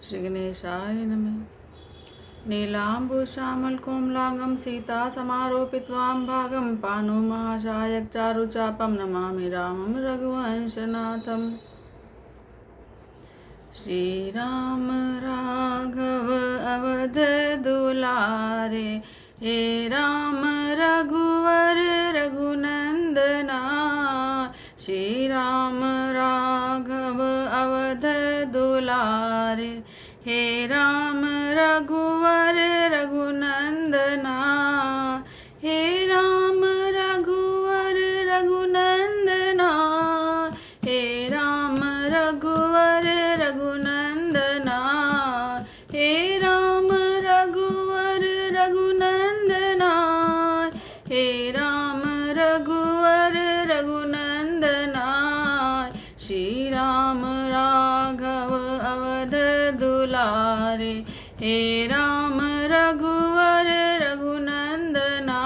श्री गणेशाय नमः। नीलाम्बुश्यामलकोमलांगं सीतासमारोपित्वां भागं पाणुमहाशायकचारुचापं नमामि रामं रघुवंशनाथम्। श्रीराम राघव अवध दुलारे, हे राम रघुवर रघुनंदना। श्री राम राघव अवध दुलारे, हे राम रघुवर रघुनंदना। हे राम रघुवर रघुनंदना, हे राम रघुवर रघुनंदना। हे राम रघुवर रघुनंदना, हे राम रघुवर रघुनंदना। श्री राम राघव अवध दुलारे, हे राम रघुवर रघुनंदना।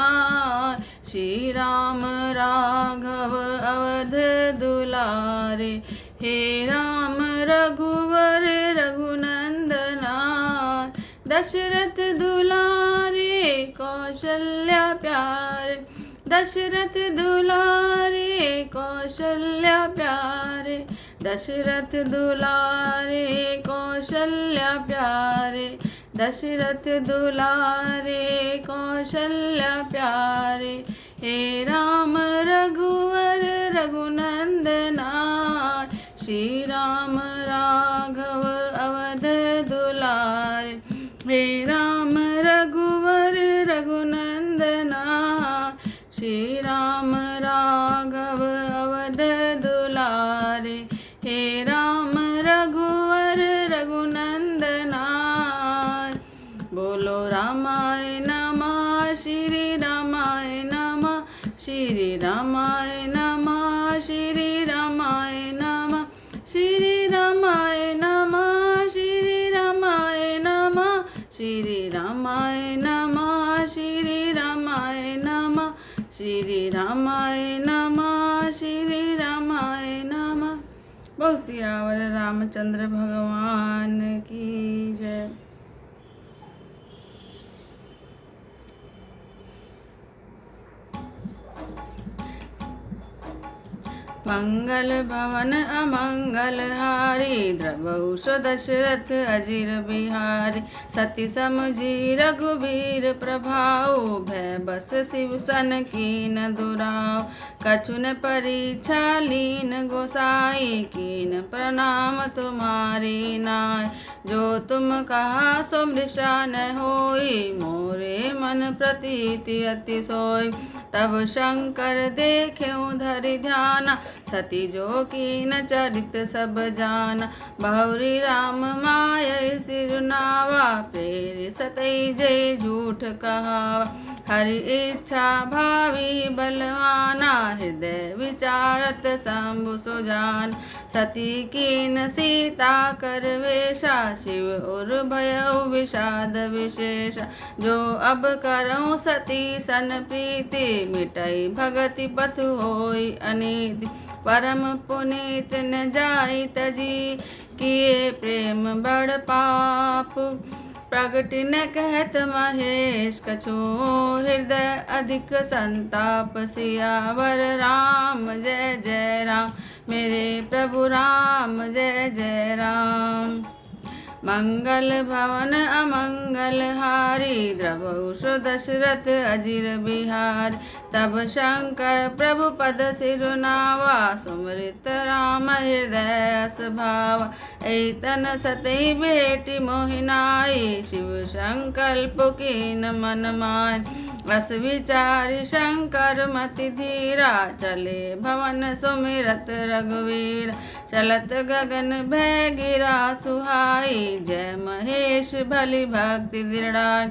श्री राम राघव अवध दुलारे, हे राम रघुवर रघुनंदना। दशरथ दुलारे कौशल्या प्यारे, दशरथ दुलारे कौशल्या प्यारे। दशरथ दुलारे कौशल्या प्यारे, दशरथ दुलारे कौशल्या प्यारे। हे राम रघुवर रघुनंदना, श्री राम राघव अवध दुलारे, हे राम रघुवर रघुनंदना। श्री राम राघव अवध दुलारे, हे राम रघुवर रघुनंदना। बोलो रामाय नमः, श्री रामाय नमः, श्री रामाय नमः, श्री रामाय नमः, श्री रामाय नमः, श्री रामाय नमः, श्री रामाय नमः, श्री रामाय नमः, श्री रामाय नमः, श्री रामाय नमः। बोल सियावर रामचंद्र भगवान की जय। मंगल भवन अमंगल हारी, द्रवहुष दशरथ अजिर बिहारी। सती समझी रघुबीर प्रभाव, भय बस शिव सन कीन दुराव। कछुन परीक्षा लीन गोसाई, कीन प्रणाम तुम्हारी नाय। जो तुम कहा सो मृषा न होई, मोरे मन प्रतीति अति सोई। तब शंकर देख्यो धरि ध्याना, सती जो कीन चरित सब जाना। बहुरी राम माय सिरुनावा, प्रेरि सतई जय झूठ कहावा। हरि इच्छा भावी बलवाना, हृदय विचारत शंभु सुजान। सती कीन सीता कर वेशा, शिव उर भयउ विषाद विशेष। जो अब करऊँ सती सन प्रीति, मिटई भगति पथु होई अनीति। परम पुनीत न जाई तजी, किए प्रेम बड़ पाप। प्रगट न कहत महेश कछु, हृदय अधिक संताप। सियावर राम जय जय राम, मेरे प्रभु राम जय जय राम। मंगल भवन अमंगल हारी, द्रवहुष दशरथ अजिर बिहारी। तब शंकर प्रभु पद सिरुनावा, सुमृत राम हृदय भावा। ऐतन सतई बेटी मोहिनाई, शिव संकल्प कीन मन माय। अस विचारि शंकर मति धीरा, चले भवन सुमिरत रघुवीर। चलत गगन भय गिरा सुहाई, जय महेश भली भक्ति दृढ़ाई।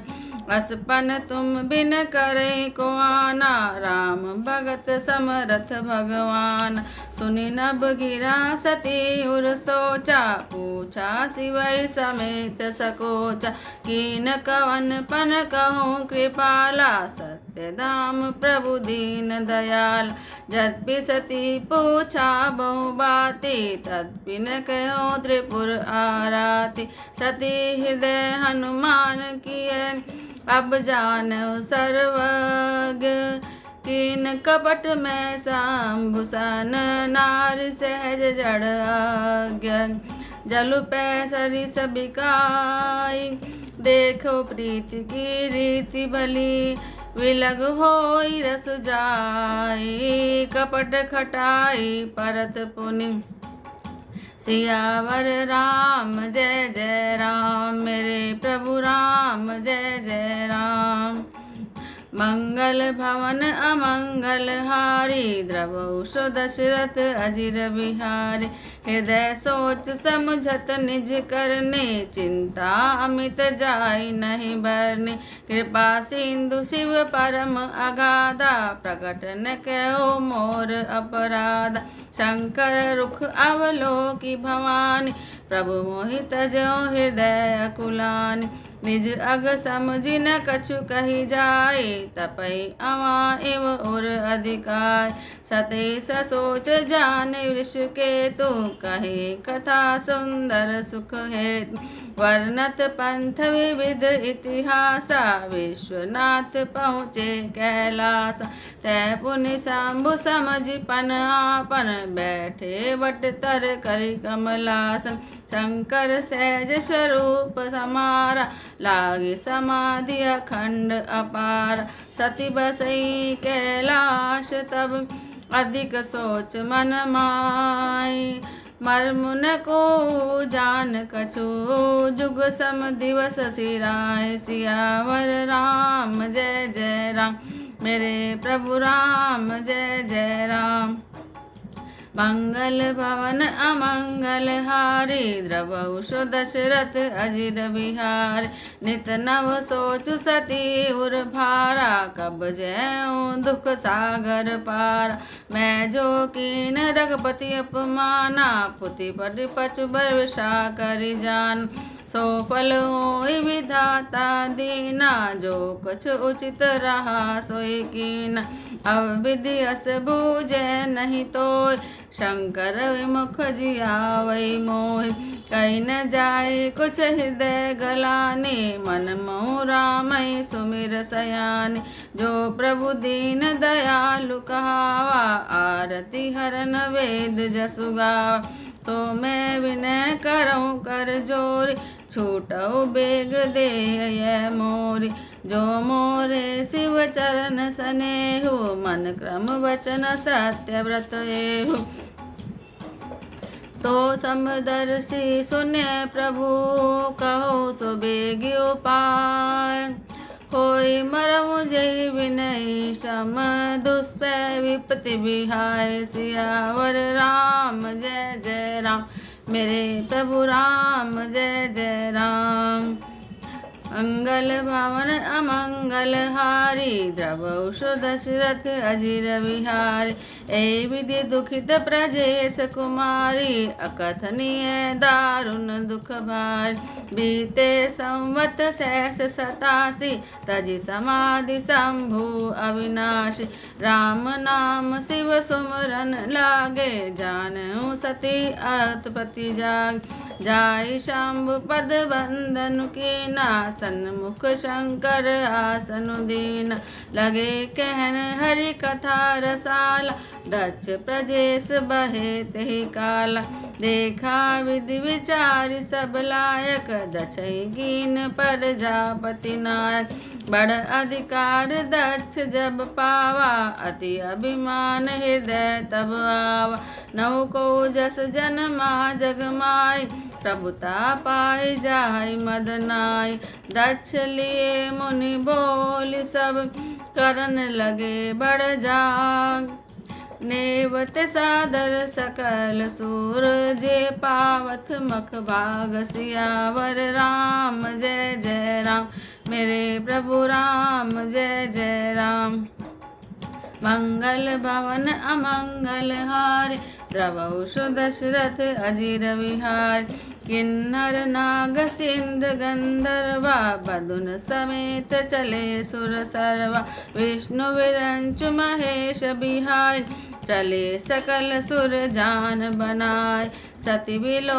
असपन तुम बिन करे को आना, राम भगत समरथ भगवान। सुनि नभ गिरा सती उर सोचा, पूछा शिवै समेत सकोचा। कीन कवन पन कहूँ कृपाला, सत्य धाम प्रभु दीन दयाल। जद्पि सती पूछा बहु बाती, तद्पि न कहो त्रिपुर आरात। पति सती हृदय हनुमान किए अब जानो सर्वज्ञ कीन कपट में शंभुसन नार सहज जड़ आज्ञा जलु पै सरिस बिकाई देखो प्रीति की रीति भली विलग होई रस जाई कपट खटाई परत पुनि सियावर राम जय जय राम मेरे प्रभु राम जय जय राम मंगल भवन अमंगल हारी द्रवहु दशरथ अजिर बिहारी हृदय सोच समुझत निज करने चिंता अमित जाय नहीं बरने कृपा सिंधु शिव परम अगाधा प्रकट न कहो मोर अपराध शंकर रुख अवलोकी भवानी प्रभु मोहित जो हृदय अकुलानी निज अग समझि न कछु कही जाए तपई अवा एव और अधिकार सते ससोच जान वृष के तू कहे कथा सुंदर सुख है वर्णत पंथ विविध इतिहासा विश्वनाथ पहुँचे कैलास तै पुनि शंभु समझि पन आपन बैठे वट तर करि कमलासन शंकर सहज स्वरूप समारा लागे समाधि अखंड अपार सती बसई कैलाश तब अधिक सोच मन माई मर्मुन को जान कछु जुग सम दिवस सिराय सियावर राम जय जय राम मेरे प्रभु राम जय जय राम मंगल भवन अमंगल हारी द्रवहु दशरथ अजिर बिहारी नित नव सोचु सती उर भारा कब जय दुख सागर पारा मैं जो कीन रघुपति अपमाना पुति पति पचु बरसा करि जान सो फल होई विधाता दीना जो कुछ उचित रहा सोई कीना अब विधि अस बूझे नहीं तो शंकर विमुख जियावै मोहि कहीं न जाए कुछ हृदय गलाने मन मोह रामय सुमिर सयाने जो प्रभु दीन दयालु कहावा आरती हरन वेद जसु गावा तो मैं विनय करऊँ कर जोरी छूटऊ बेग दे ये मोरी जो मोरे शिव चरण स्नेहु मन क्रम वचन सत्य व्रत एहु तो समदर्शी सुने प्रभु कहो सो बेग उपाय होई मरमु जय विनय शम दुष्पै विपति बिहाय सियावर राम जय जय राम मेरे प्रभु राम जय जय राम मंगल भवन अमंगल हारी द्रवहु दशरथ अजिर बिहारी ए विधि दुखित प्रजेश कुमारी अकथनीय दारुण दुख भारी बीते संवत सहस 87 तजि समाधि शंभु अविनाशी राम नाम शिव सुमरन लागे जानहु सती अतपति जाग जाय शंभु पद बंदन कीना सन्मुख शंकर आसन दीना लगे कहन हरि कथा रसाला दक्ष प्रजेश बहे तेहि काला देखा विधि विचारि सब लायक दक्षई कीन प्रजापति नायक बड़ अधिकार दक्ष जब पावा अति अभिमान हृदय तब आवा नौ को जस जन्मा जग माई प्रभुता पाई जाय मद नाय दक्ष लिए मुनि बोल सब करन लगे बड़ जाग नेवत सादर सकल सूर जे पावत मख भाग सियावर राम जय जय राम मेरे प्रभु राम जय जय राम मंगल भवन अमंगल हारी द्रवहु दशरथ अजिर बिहारी किन्नर नाग सिंध गंधर्वा बदुन समेत चले सुर सर्वा। विष्णु विरंचु महेश बिहार चले सकल सुर जान बनाए। सती बिलो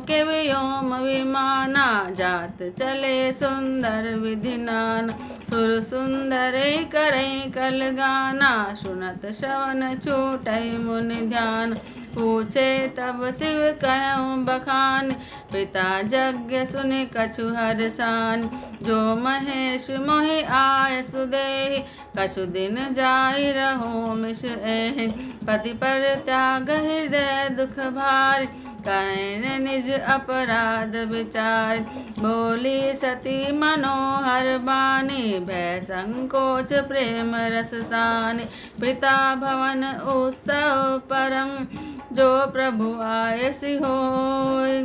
के व्योम विमाना जात चले सुंदर विधि नाना। सुर सुंदर करे कल गाना सुनत श्रवण छूटै मुनि ध्यान। पूछे तब शिव कहूँ बखान पिता यज्ञ सुनि कछु हरसान। जो महेश मोहि आय सुदेहि कछु दिन जाई रहो मिश एहि। पति पर त्याग हृदय दुख भारी कहन निज अपराध विचार। बोली सती मनोहर बानी भय संकोच प्रेम रस सानी। पिता भवन उत्सव परम जो प्रभु आयसि होय।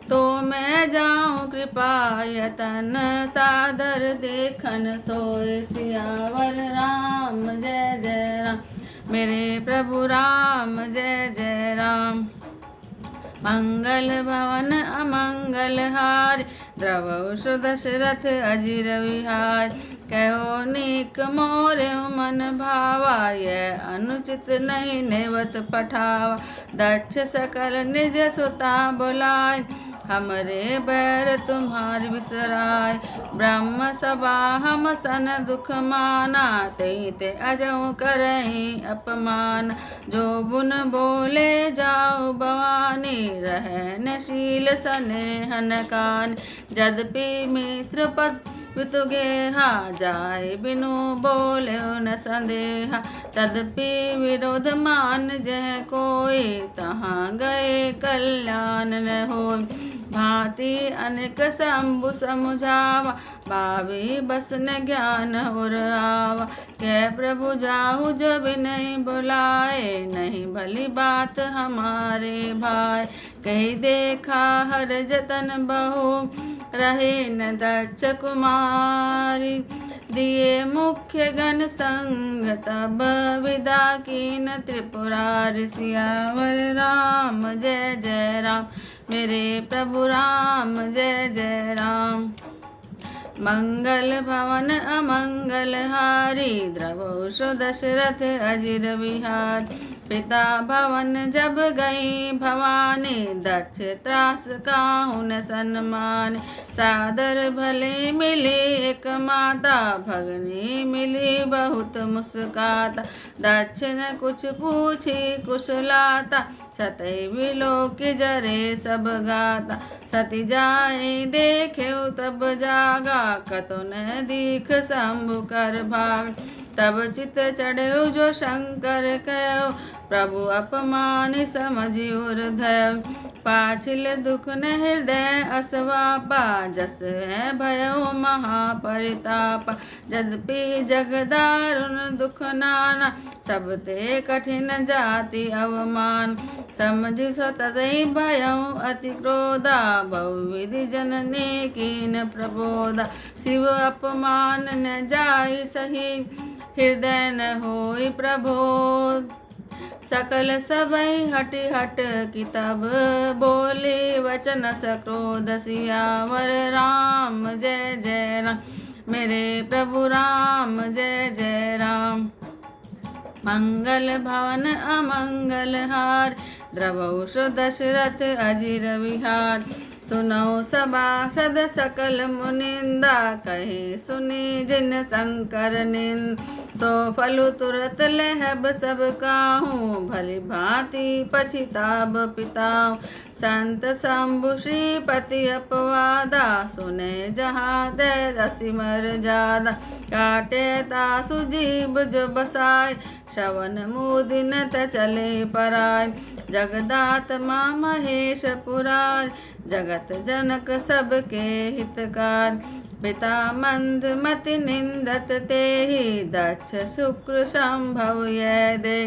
तो मैं जाऊं कृपा यतन सादर देखन सोय। सियावर राम जय जय राम मेरे प्रभु राम जय जय राम। मंगल भवन अमंगल हार द्रवहु दशरथ अजिर विहार। कहो नीक मोरे मन भावा यह अनुचित नहीं नेवत पठावा। दक्ष सकल निज सुता बुलाय हमरे बैर तुम्हारी बिसराय। ब्रह्म सभा हम सन दुख माना ते अजऊ करहि अपमान। जो बुन बोले जाओ भवानी रह नशील स्नेहन कान। यद्यपि मित्र पर वितुगेहा जाय बिनु बोले न संदेहा। तदपि विरोध मान जह कोई तहाँ गए कल्याण न होय। भांति अनेक शंभु समुझावा भावी बस न ज्ञान उर आवा। कह प्रभु जाहु जब नहीं बुलाए नहीं भली बात हमारे भाई। कही देखा हर जतन बहु रहे न दक्ष कुमारी। दिए मुख्य गण संग तब विदा कीन त्रिपुरारि। सियावर राम जय जय राम मेरे प्रभु राम जय जय राम। मंगल भवन अमंगल हारी द्रवहु दशरथ अजिर विहार। पिता भवन जब गई भवानी दक्ष त्रास काहू न सन्मान। सादर भले मिली एक माता भगनी मिली बहुत मुस्काता। दक्ष न कुछ पूछी कुशलाता सतै विलोक जरे सब गाता। सती जाए देखे तब जागा कतो न दीख शंभु कर भाग। तब चित चढ़े जो शंकर कहो प्रभु अपमान समझि उर धय। पाछिल दुख न हृदय असवापा जस है भयो महापरिताप। यद्यपि जगदारुण दुख नाना सब ते कठिन जाति अवमान। समझि सततहि भयो अति क्रोधा बहुविधि जननी कीन प्रबोधा। शिव अपमान न जाई सही हृदय न होई प्रबोध। सकल सबई हटि हट की तब बोले वचन सक्रोध। सियावर राम जय जय राम मेरे प्रभु राम जय जय राम। मंगल भवन अमंगल हार द्रवहु दशरथ अजिर विहार। सुनौ सभासद सकल मुनिंदा कहे सुनी जिन शंकर निंद। सो फलु तुरत लहब सब काहू भली भांति पछिताब पिताऊ। संत शंभु श्रीपति अपवादा सुने जहाँ दे रसिमर जादा। काटे तासु जीव जो बसाय श्रवण मुदिन त चले पराय। जगदात्मा महेश पुरार जगत जनक सबके हितकार। पिता मंद मति निंदत तेहि दक्ष शुक्र संभव यह दे।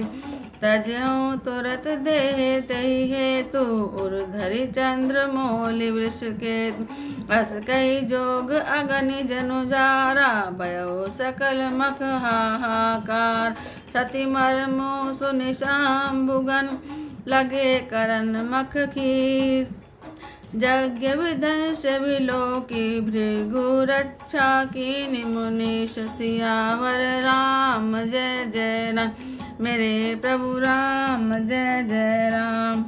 तजहु तुरत देह तहि हेतु उर्धरि चंद्र मौलि वृष केतु। अस कई जोग अगनि जनु जारा भयो सकल मख हाहाकार। सती मर्मु सुनि शंभुगन लगे करन मख खीस। यज्ञ विध्वंस विलोकी भृगु रक्षा कीनि मुनीश सियावर राम जय जय राम मेरे प्रभु राम जय जय राम।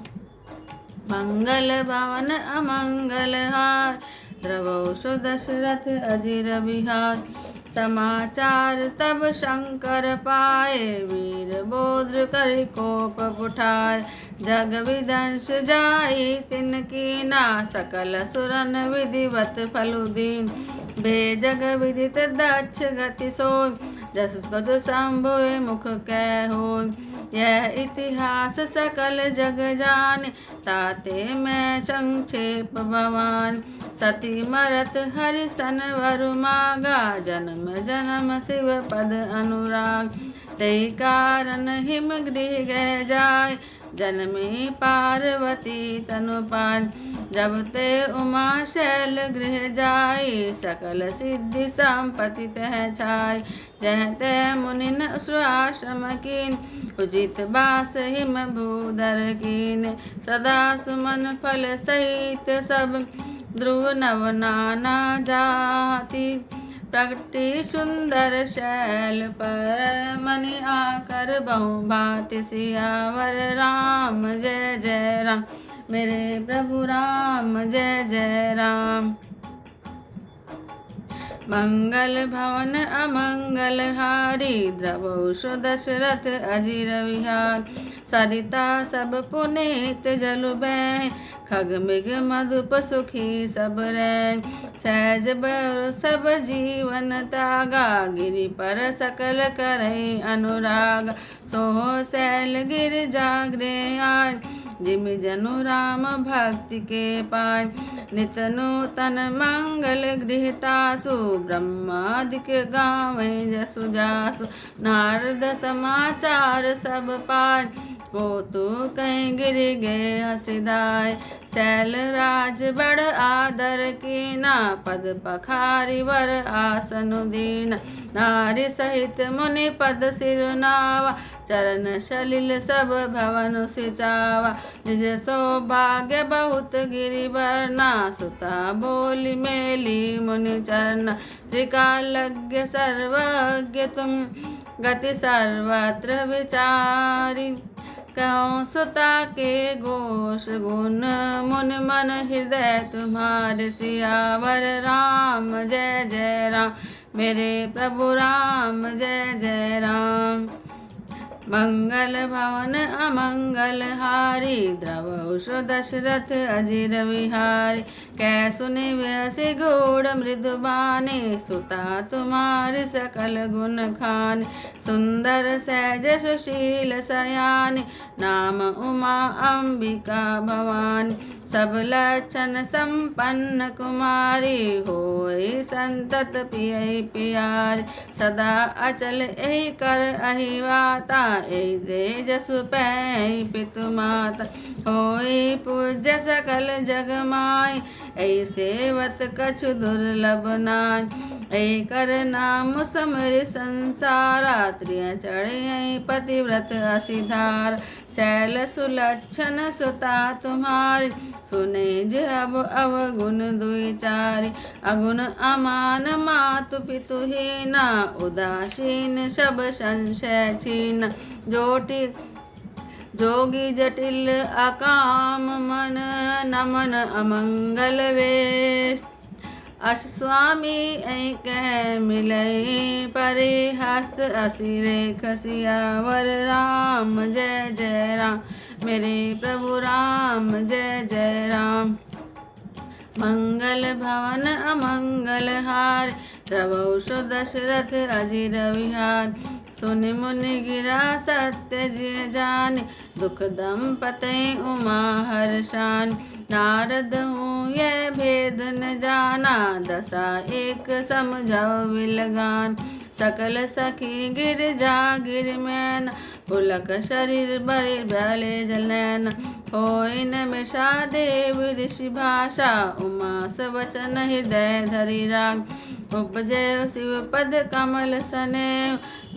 मंगल भवन अमंगल हार द्रवौ सु दशरथ अजिर बिहार। समाचार तब शंकर पाए वीर बोद्र कर कोप उठाए। जग विदंश जाई तिनकी ना सकल सुरन विधिवत फलुदीन। बेजग विदित दक्ष गति सोय जस कद शंभुए मुख कै होय। यह इतिहास सकल जग जाने ताते मैं संक्षेप भवान। सती मरत हरिसन वरु मागा जन्म जन्म शिव पद अनुराग। ते कारण हिम गृह गह जाय जन्मी पार्वती तनु पाय। जब ते उमा शैल गृह जाई सकल सिद्धि संपत्ति तह छाय। जह तह मुनिन आश्रम कीन उचित बास हिम भूधर कीन। सदा सुमन फल सहित सब ध्रुव नव नाना जाति। प्रगति सुंदर शैल पर मनि आकर बहु भांति। सियावर राम जय जय राम मेरे प्रभु राम जय जय राम। मंगल भवन अमंगल हारी द्रवौ सु दशरथ अजिर विहार। सरिता सब पुनीत जलु बह खग मृग मधुप सुखी सब रैन। सहज बर सब जीवन त्यागा गिरि पर सकल करई अनुराग। सोहो शैल गिर जागरे आय जिम जनु राम भक्ति के पाय। नित नूतन मंगल गृहतासु ब्रह्मादिक गावे जसु जासु। नारद समाचार सब पाय कौतुक गिरि गे हसिदाय। शैल राज बड़ आदर कीना पद पखारी वर आसन दीना। नारी सहित मुनि पद सिरनावा चरण सलिल सब भवन सिचावा। निज सौभाग्य बहुत गिरिवर्णा सुता बोली मेली मुनि चरना। त्रिकालज्ञ सर्वज्ञ तुम गति सर्वत्र विचारी। कहो सुता के घोष गुण मुन मन हृदय तुम्हारे। सियावर राम जय जय राम मेरे प्रभु राम जय जय राम। मंगल भवन अमंगल हारी द्रवौ सु दशरथ अजिर विहारी। कै सुनि व्यसि गूढ़ मृदु बानी सुता तुम्हारी सकल गुण खानी। सुंदर सहज सुशील सयानी नाम उमा अंबिका भवानी। सब लक्षण संपन्न कुमारी होई संतत पियई प्यारी। सदा अचल एहि कर अहिवाता एहि दे जसु पै पितु माता। होई पूज्य सकल जग माई एहि सेवत कछु दुर्लभ नाय। एहि कर नाम समर संसारा त्रिय चढ़ई पतिव्रत असिधार। शैल सुलक्षण सुता तुम्हारी सुने जे अब अवगुण दुई चारि। अगुण अमान मातु पितु हीना उदासीन सब संशय छीना। जोटी जोगी जटिल अकाम मन नमन अमंगल वेश। अस स्वामी ऐ कह मिलई परे हस्त असि रेख। सियावर राम जय जय राम मेरे प्रभु राम जय जय राम। मंगल भवन अमंगल हार द्रवौ सु दशरथ अजिर विहार। सुनि मुनि गिरा सत्य जिय जानि दुख दंपतय उमा हर्षान। नारद हूँ यह भेद न जाना दशा एक समझौ विलगान। सकल सखी गिर जा गिर मैन पुलक शरीर बरि भले जलैन। होई निमिषा देव ऋषि भाषा उमा सवचन हृदय धरि राग। उपजय शिव पद कमल सने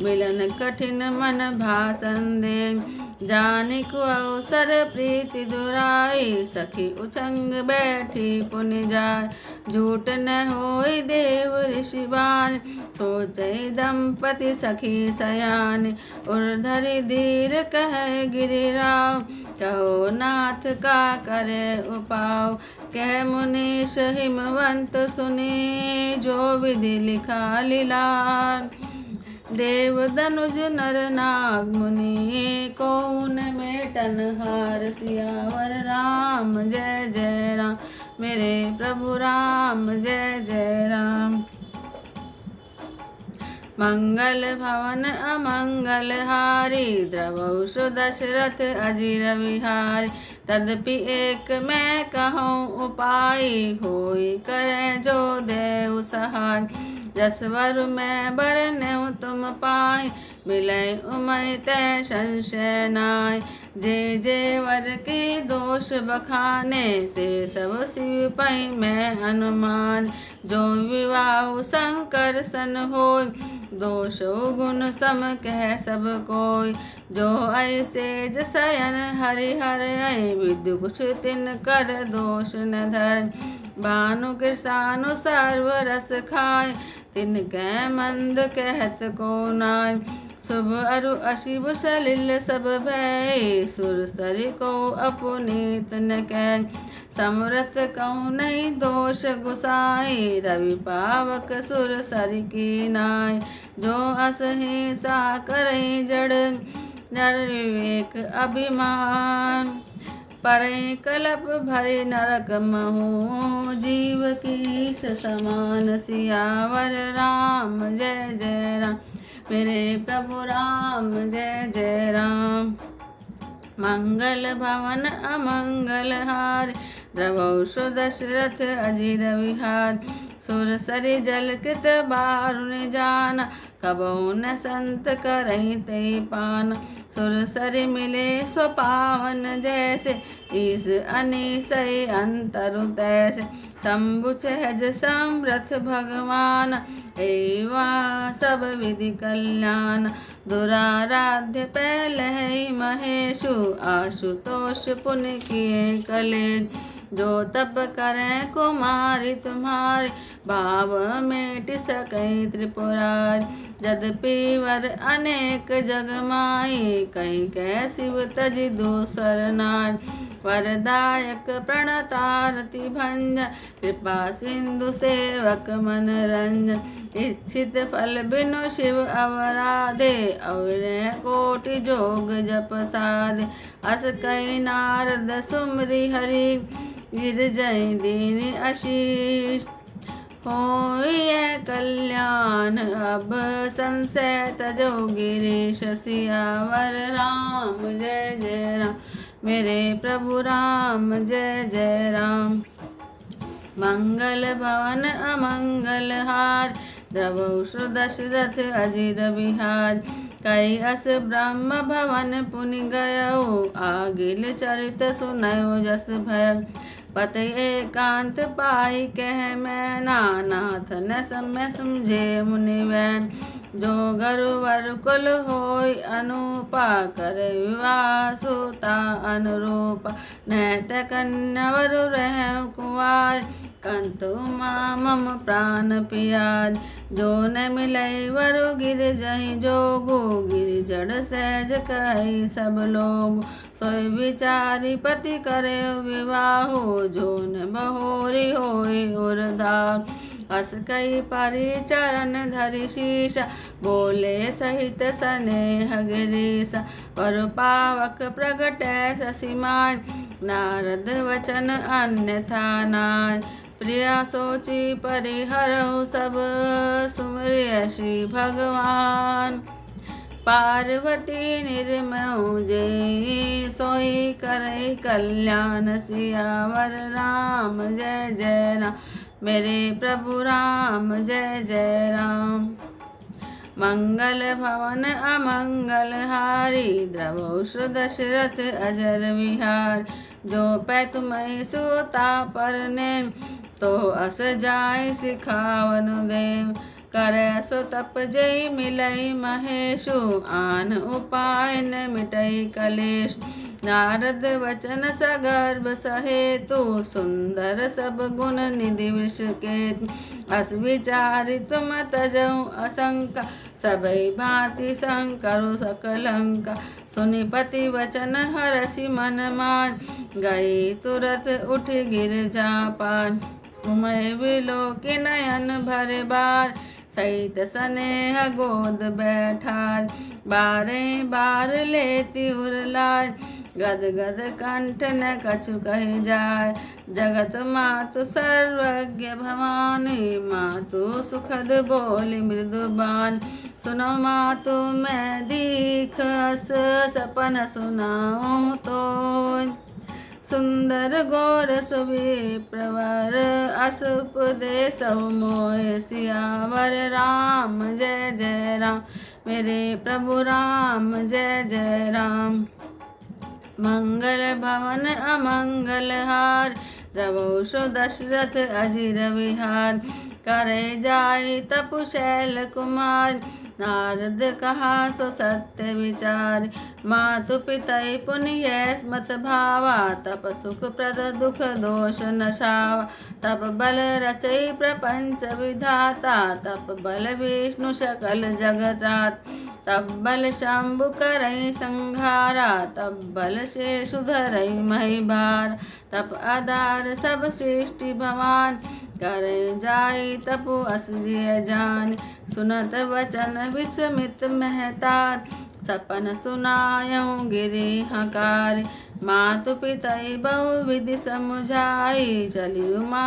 मिलन कठिन मन भाषण दे। जाने को अवसर प्रीति दुराई, सखी उछंग बैठी पुनि जाय। झूठ न होई देव ऋषि बान, सोचे दंपति सखी सयान। उर्धरि धीर कह गिरिराव, कहो नाथ का करे उपाव। कह मुनीश हिमवंत सुने, जो विधि लिखा लीलार। देव धनुज नर नाग मुनि, कौन मेटन हार। सियावर राम जय जय राम, मेरे प्रभु राम जय जय राम। मंगल भवन अमंगल हारी, द्रवहु दशरथ अजिर विहारी। तदपि एक मैं कहूँ उपाय, होई करे जो देव सहाय। जसवर मैं बरनऊ तुम पाए, मिलै उमय तै संशय नाय। जे जे वर की दोष बखाने, ते सब शिव पै मैं अनुमान। जो विवाह शंकर सन होय, दोषो गुण सम कह सब कोय। जो ऐसे जसयन हरिहर ऐ, विदु कुछ तिन कर दोष न धर। भानु कृसानु सर्व रस खाय, तिनकै मंद कहत को नाय। शुभ अरु अशिव सलिल सब भय, सुर सरि को अपुनीत न कह। समरथ कहूँ नहीं दोष गुसाई, रवि पावक सुर सरि की नाय। जो असहिंसा करई जड़, नर विवेक अभिमान। परई कलप भरे नरक महु, जीव कीश समान। सियावर राम जय जय राम, मेरे प्रभु राम जय जय राम। मंगल भवन अमंगल हार, द्रवहु दशरथ अजिर विहार। सुर सरि जल कृत बारुनि जाना, कबहु न संत करई ते पाना। सुर सरि मिले सो पावन जैसे, ईस अनिसई अंतरु तैसे। शंभु सहज समरथ भगवान, एवा सब विधि कल्याण। दुराराध्य पैलहि महेशु, आशुतोष पुनि किए कलेश। जो तप करें कुमारी तुम्हारे, भाव मेट सकई त्रिपुरारी। यद्यपि वर अनेक जग माई, कहीं कै शिव तजि दूसर नाय। वरदायक प्रणतारति भंजन, कृपा सिंधु सेवक मन रंजन। इच्छित फल बिनु शिव अवराधे, अविरय कोटि जोग जप साधे। अस कई नारद सुमरि हरि, गिरजय दीन आशीष। होय कल्याण अब संशय तजो गिरीश। सियावर राम जय जय राम, मेरे प्रभु राम जय जय राम। मंगल भवन अमंगल हार, द्रवहु दशरथ अजिर विहार। कई अस ब्रह्म भवन पुनि गयो, आगिल चरित सुनयो जस भय। पति एकांत पाई कह मैं नाथ, न समय समझे मुनिवैन। जो गरुवर कुल होय अनुपा, कर विवाह सुता अनुरूपा। नैत कन्या वरु रहु कुंवार, कंतु मम प्राण पियार। जो न मिलै वरु गिर जहि जोगु, गिर जड़ सहज कहि सब लोग। सोई विचारी पति करे विवाहो, जो न बहोरी होय उरधार। अस कई परि चरण धरि शीसा, बोले सहित स्नेह गिरीसा। पर पावक प्रगटै शशि माय, नारद वचन अन्यथा नाय। प्रिया सोची परिहरहु सब, सुमिरै श्री भगवान। पार्वती निर्मयु जे, सोई करई कल्याण। सियावर राम जय जय राम, मेरे प्रभु राम जय जय राम। मंगल भवन अमंगल हारी, द्रवहु दशरथ अजर विहार। जो पै तुम्हें सुता पर नेम, तो अस जाय सिखावन देव। करे सो तप जय मिलई महेशु आन उपाय न मिटई कलेश। नारद वचन सगर्भ सहेतु सुंदर सब गुण निधि विष केतु। अस विचारि तुम तजऊ असंका सबई भांति शंकरु सकलंका। सुनि पति वचन हरषि मन मान गई तुरत उठ गिर जा पार। उमय बिलोकि नयन भरे बार सहित स्नेह गोद बैठार। बारे बार लेती उरलाय गद गद कंठ न कछु कहि जाय। जगत मातु सर्वज्ञ भवानी मातु सुखद बोली मृदुबान। सुनो मातु मैं दीख अस सपन सुनाऊं तो। सुंदर गौर सुबी प्रवर अस उपदेशहु मोय। सियावर राम जय जय राम मेरे प्रभु राम जय जय राम। मंगल भवन अमंगल हार द्रवहु दशरथ अजिर विहार। करे जाय तपु शैल कुमार नारद कहा सो सत्य विचार। मातु पितै पुण्य मत भावा तप सुख प्रद दुख दोष नशावा। तप बल रचई प्रपंच विधाता तप बल विष्णु सकल जगत्रात। तप बल शंभु करई संहारा तप बल से सुधरई मही भार। तप आधार सब सृष्टि भवान करे जाई तपु अस जिय जान। सुनत वचन विस्मित महतार सपन सुनायऊं गिरि हकार। मातु पितै बहु विधि समुझाई चली उमा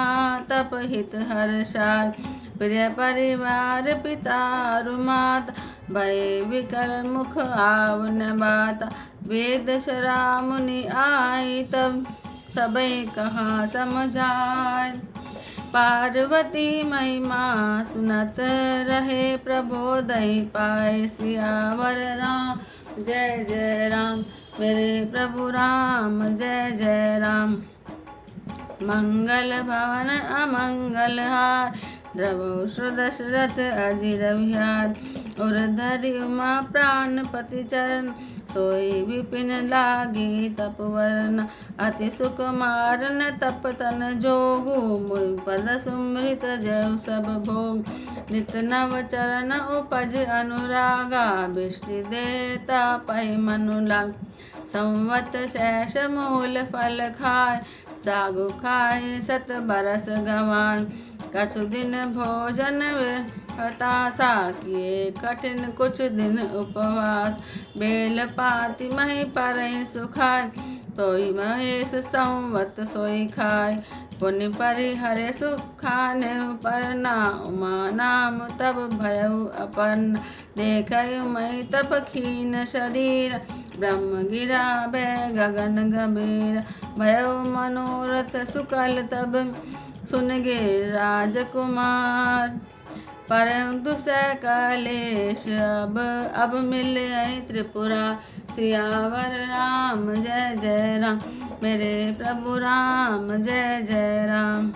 तप हित हर्षाय। प्रिय परिवार पितारु माता भय विकल मुख आवन बाता। वेद शरा मुनि आई तब सबई कहा समझाय। पार्वती महिमा सुनत रहे प्रबोधि पाए। सियावर राम जय जय राम मेरे प्रभु राम जय जय राम। मंगल भवन अमंगल हार द्रवहु दशरथ अजिर विहार। उर धरि उमा प्राणपति चरण सोई विपिन लागी तपवरन। अति सुकुमार न तप तन जोगु मुनि पद सुमृत जयु सब भोग। नित नव चरण उपज अनुरागा बिष्टि देता पै मनु लाग। संवत शेष मूल फल खाय सागु खाय सत बरस गवाय। कछु दिन भोजन हताशा किए कठिन कुछ दिन उपवास। बेल पाती मही परई सुखाय तोई महेश संवत सोई खाय। पुनि परिहरे सुखाने परना उमा नाम तब भयउ अपर्णा। देखै मई तप खीन शरीर ब्रह्म गिरा भय गगन गंभीर। भयउ मनोरथ सुकल तब सुन गे राजकुमार। परम दुसह कलेश अब मिलई त्रिपुरा। सियावर राम जय जय राम मेरे प्रभु राम जय जय राम।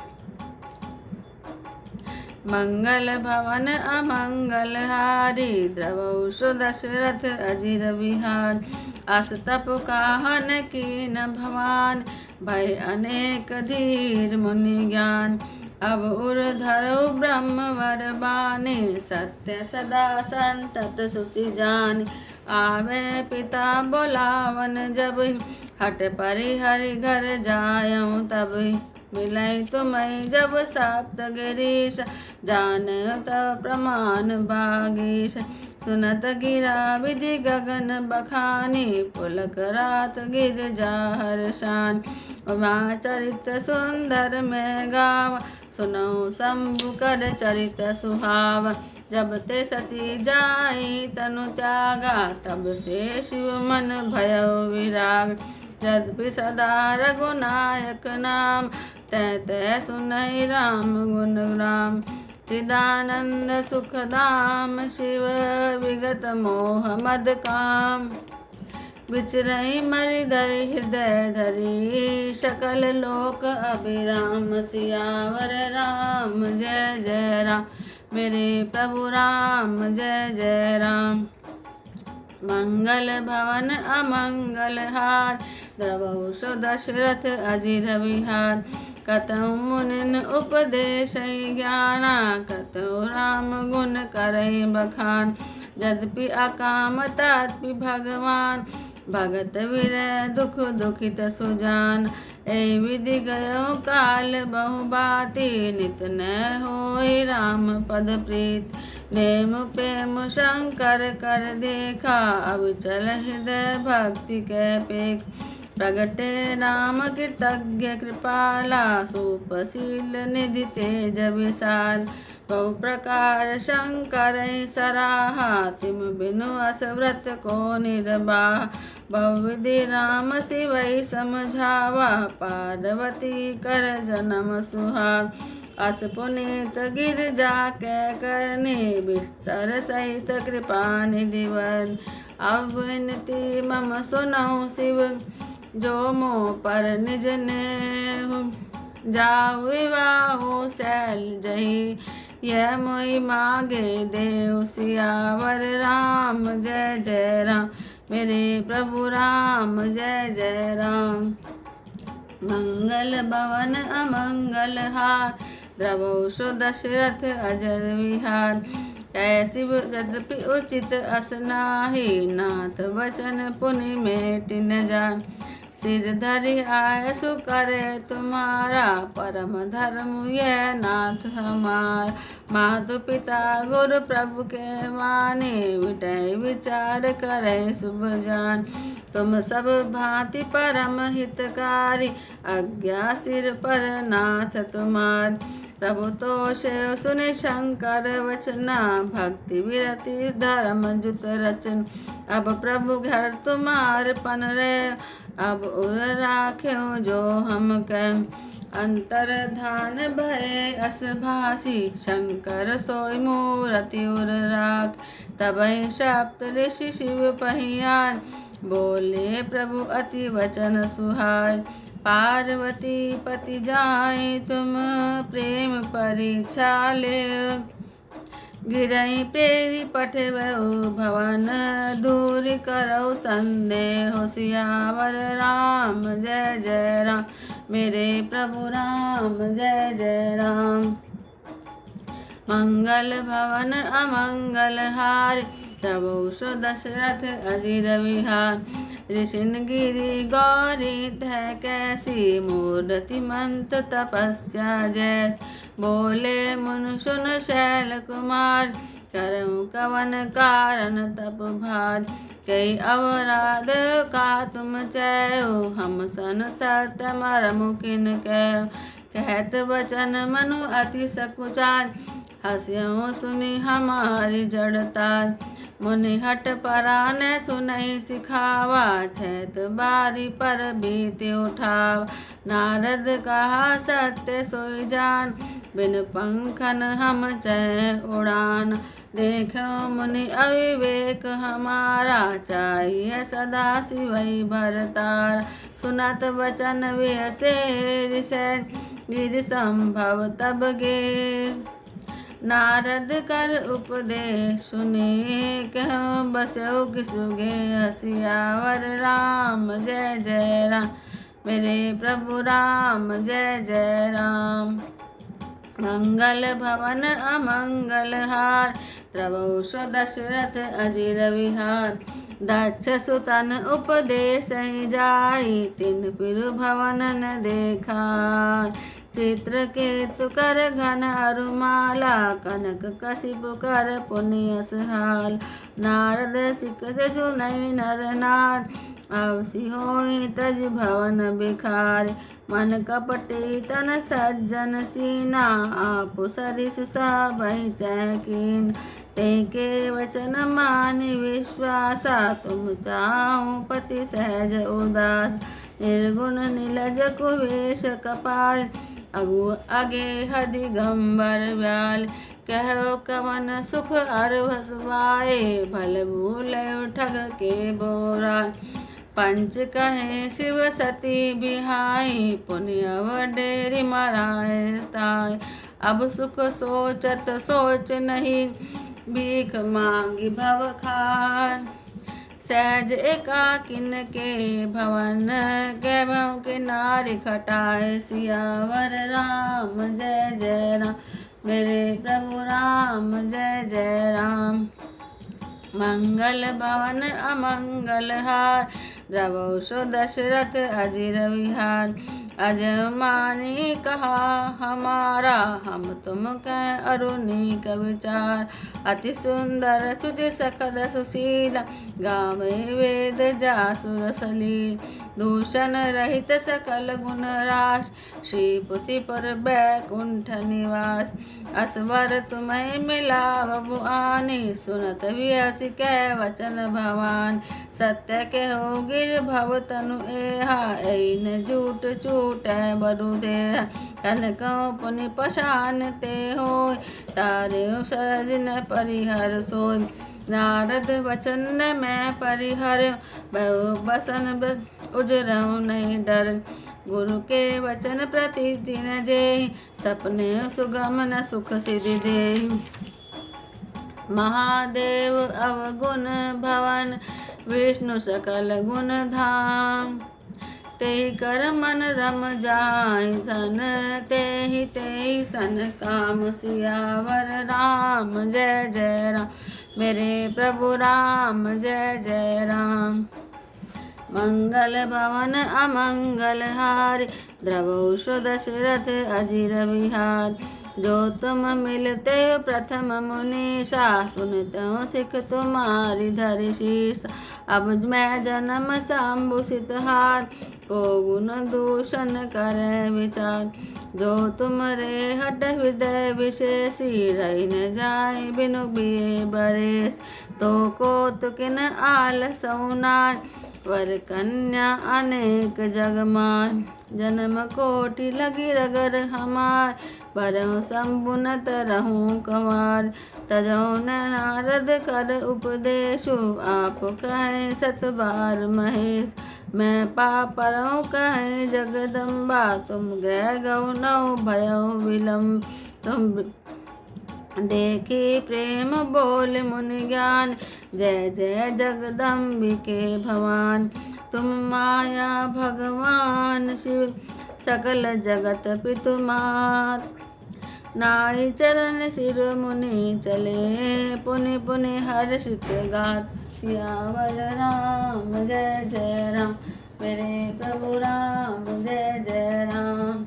मंगल भवन अमंगल हारी द्रवहु दशरथ अजिर विहार। अस तप काहन कीन भवान भय अनेक धीर मुनि ज्ञान। अब उर धरऊ ब्रह्म वर बानी सत्य सदा संतत सुचि जानी। आवे पिता बोलावन जब हट परिहरि घर जायऊं तब। मिलई तुम्हें जब सप्त गिरीश जाने तब प्रमाण भागीश। सुनत गिरा विधि गगन बखानी पुलक रात गिर जा हर्षान। उमा चरित सुंदर में गावा सुनऊ शंभु कर चरित सुहावा। जब ते सती जाई तनु त्यागा तब से शिव मन भयउ विराग। यद्यपि सदा रघुनायक नाम तै तै सुनई राम गुण राम। चिदानंद सुखधाम शिव विगत मोह मद काम। विचरई मरिधर हृदय धरी सकल लोक अभिराम। सियावर राम जय जय राम मेरे प्रभु राम जय जय राम। मंगल भवन अमंगल हार, द्रवहु सो दशरथ अजिर विहार। कतहु मुनिन उपदेश ज्ञाना, कतहु राम गुण करई बखान। यद्यपि अकाम तत्पि भगवान, भगत विरह दुख दुखित सुजान। ए विधि गयो काल बहु बाती, नित न होई राम पद प्रीत। नेम प्रेम शंकर कर देखा, अविचल हृदय भक्ति के पेख। प्रगटे राम कृतज्ञ कृपाला, सुपशील निधि तेज विशाल। बहु प्रकार शंकर सराहा, तिम बिनु अस व्रत को निर्वाह। बहुविधि राम शिवै समझावा, पार्वती कर जन्म सुहाव। अस पुनीत गिरजा के करनी, बिस्तर सहित कृपा निधि वर। अब विनती मम सुनहु शिव, जो मोह पर निज नेहु। जाऊ विवाहु शैल जही, यह मोहि मागे देव सियावर। राम जय जय राम, मेरे प्रभु राम जय जय राम। मंगल भवन अमंगल हार, द्रवहु सो दशरथ अजर विहार। ऐसी यद्यपि उचित अस नाहि, नाथ वचन पुनि मेटि न जान। सिर धरि आय सु करे तुम्हारा, परम धर्म यह नाथ हमार। मातु पिता गुरु प्रभु के माने, विटय विचार करे शुभ जान। तुम सब भांति परम हितकारी, आज्ञा सिर पर नाथ तुम्हार। प्रभु तो सेव सुनि शंकर वचना, भक्ति विरति धर्म जुत रचन। अब प्रभु घर तुम्हार पन रे, अब उर राख्यो जो हम कह। अंतर्धान भय अस भासी, शंकर सोई मूरति उर राख। तबहि सप्त ऋषि शिव पहियान, बोले प्रभु अति वचन सुहाय। पार्वती पति जाय तुम प्रेम परीक्षा ले, गिरई प्रेरी पठवहु भवन। दूर करौ संदेह सियावर। राम जय जय राम, मेरे प्रभु राम जय जय राम। मंगल भवन अमंगल हार, द्रवहु सो दशरथ अजिर विहार। ऋषिन गिरि गौरी तह कैसी, मूर्ति मंत तपस्या जैस। बोले मुन सुन शैल कुमार, करहु कवन कारण तप भार। कई अवराध का तुम चैहो, हम सन सत्य मरमु किन कहो। कहत वचन मनु अति सकुचार, हस्यौ सुनि हमारी जड़तार। मुनि हट परान सुनहि सिखावा, छैत बारी पर भीति उठाव। नारद कहा सत्य सोई जान, बिन पंखन हम चढ़े उड़ान। देखो मुनि अविवेक हमारा, चाहिए सदा शिवै भरतार। सुनत वचन वियसे ऋषि, गिरि संभव तब गे। नारद कर उपदेश सुनि, कहु बसहु किसुगे हसियावर। राम जय जय राम, मेरे प्रभु राम जय जय राम। मंगल भवन अमंगल हार, द्रवहु सो दशरथ अजिर विहार। दक्ष सुतन उपदेश जाई, तिन फिर भवन न देखा। चित्रकेतु कर घन अरुमाला, कनक कशिप कर पुण्यस हाल। नारद सिकत सुनई नर नार, अवसि होई तज भवन बिखार। मन कपटी तन सज्जन चीना, आप सरिस सबहि चहकीन। तेके वचन मानि विश्वासा, तुम चाहु पति सहज उदास। निर्गुण निलज कुवेश कपाल, अगु अगे हदिगंबर व्याल। कहो कवन सुख अर भसवाए, भल भूलयो ठग के बोरा। पंच कहे शिव सती बिहाई, पुण्य डेरि मराए ताय। अब सुख सोचत सोच नहीं, भीख मांगी भव खार। सहज एकाकिन के भवन, कैभव के नारी खटाए। सियावर राम जय जय राम, मेरे प्रभु राम जय जय राम। मंगल भवन अमंगल हार, द्रवसु दशरथ अजिर विहार। अजय मानी कहा हमारा, हम तुम कह अरुणिक विचार। अति सुंदर सुचि सखद सुशीला, गावे वेद जासु सलील। दूषण रहित सकल गुण राश, श्रीपुति पर बैकुंठ निवास। असवर तुम्हें मिला बबु आनी, सुनत वियस कै वचन भवान। सत्य के हो गिर भव तनु एहा, ऐन झूठ छूट बरु देहा। कनकौ पुनि पशान ते होय, तारे सहज न परिहर सोय। नारद वचन मैं परिहर, बसन उजरऊ नहीं डर। गुरु के वचन प्रतिदिन जेहि, सपने सुगम न सुख सिद्धि देहि। महादेव अवगुण भवन, विष्णु सकल गुण धाम। तेहि कर मन रम जाय सन, तेहि तेहि सन काम। सियावर राम जय जय राम, मेरे प्रभु राम जय जय राम। मंगल भवन अमंगल हार, द्रवसु दशरथ अजिर विहार। जो तुम मिलते प्रथम मुनीसा, सुनते सिख तुम्हारी धरि शीस। अब मैं जन्म शंभुसित हार, को गुण दूषण करे विचार। जो तुम रे हट हृदय विशेषी, रही न जाए बिनु बिये बरेस। तो को तुकिन आल सौनार, वर कन्या अनेक जगमान। जन्म कोटि लगी रगर हमार, परम शंभुनत रहूं कंवार। तजौ नारद कर उपदेशु, आप कहे सत बार महेश। मैं पापरौ कहे जगदम्बा, तुम ग्रह गौ नौ भयो विलम्ब। तुम देखी प्रेम बोल मुनि ज्ञान, जय जय जगदम्बिके भवान। तुम माया भगवान शिव, सकल जगत पितु मात। नाई चरण सिर मुनि चले, पुनि पुनि हर्षित गात। सियावर राम जय जय राम, मेरे प्रभु राम जय जय राम।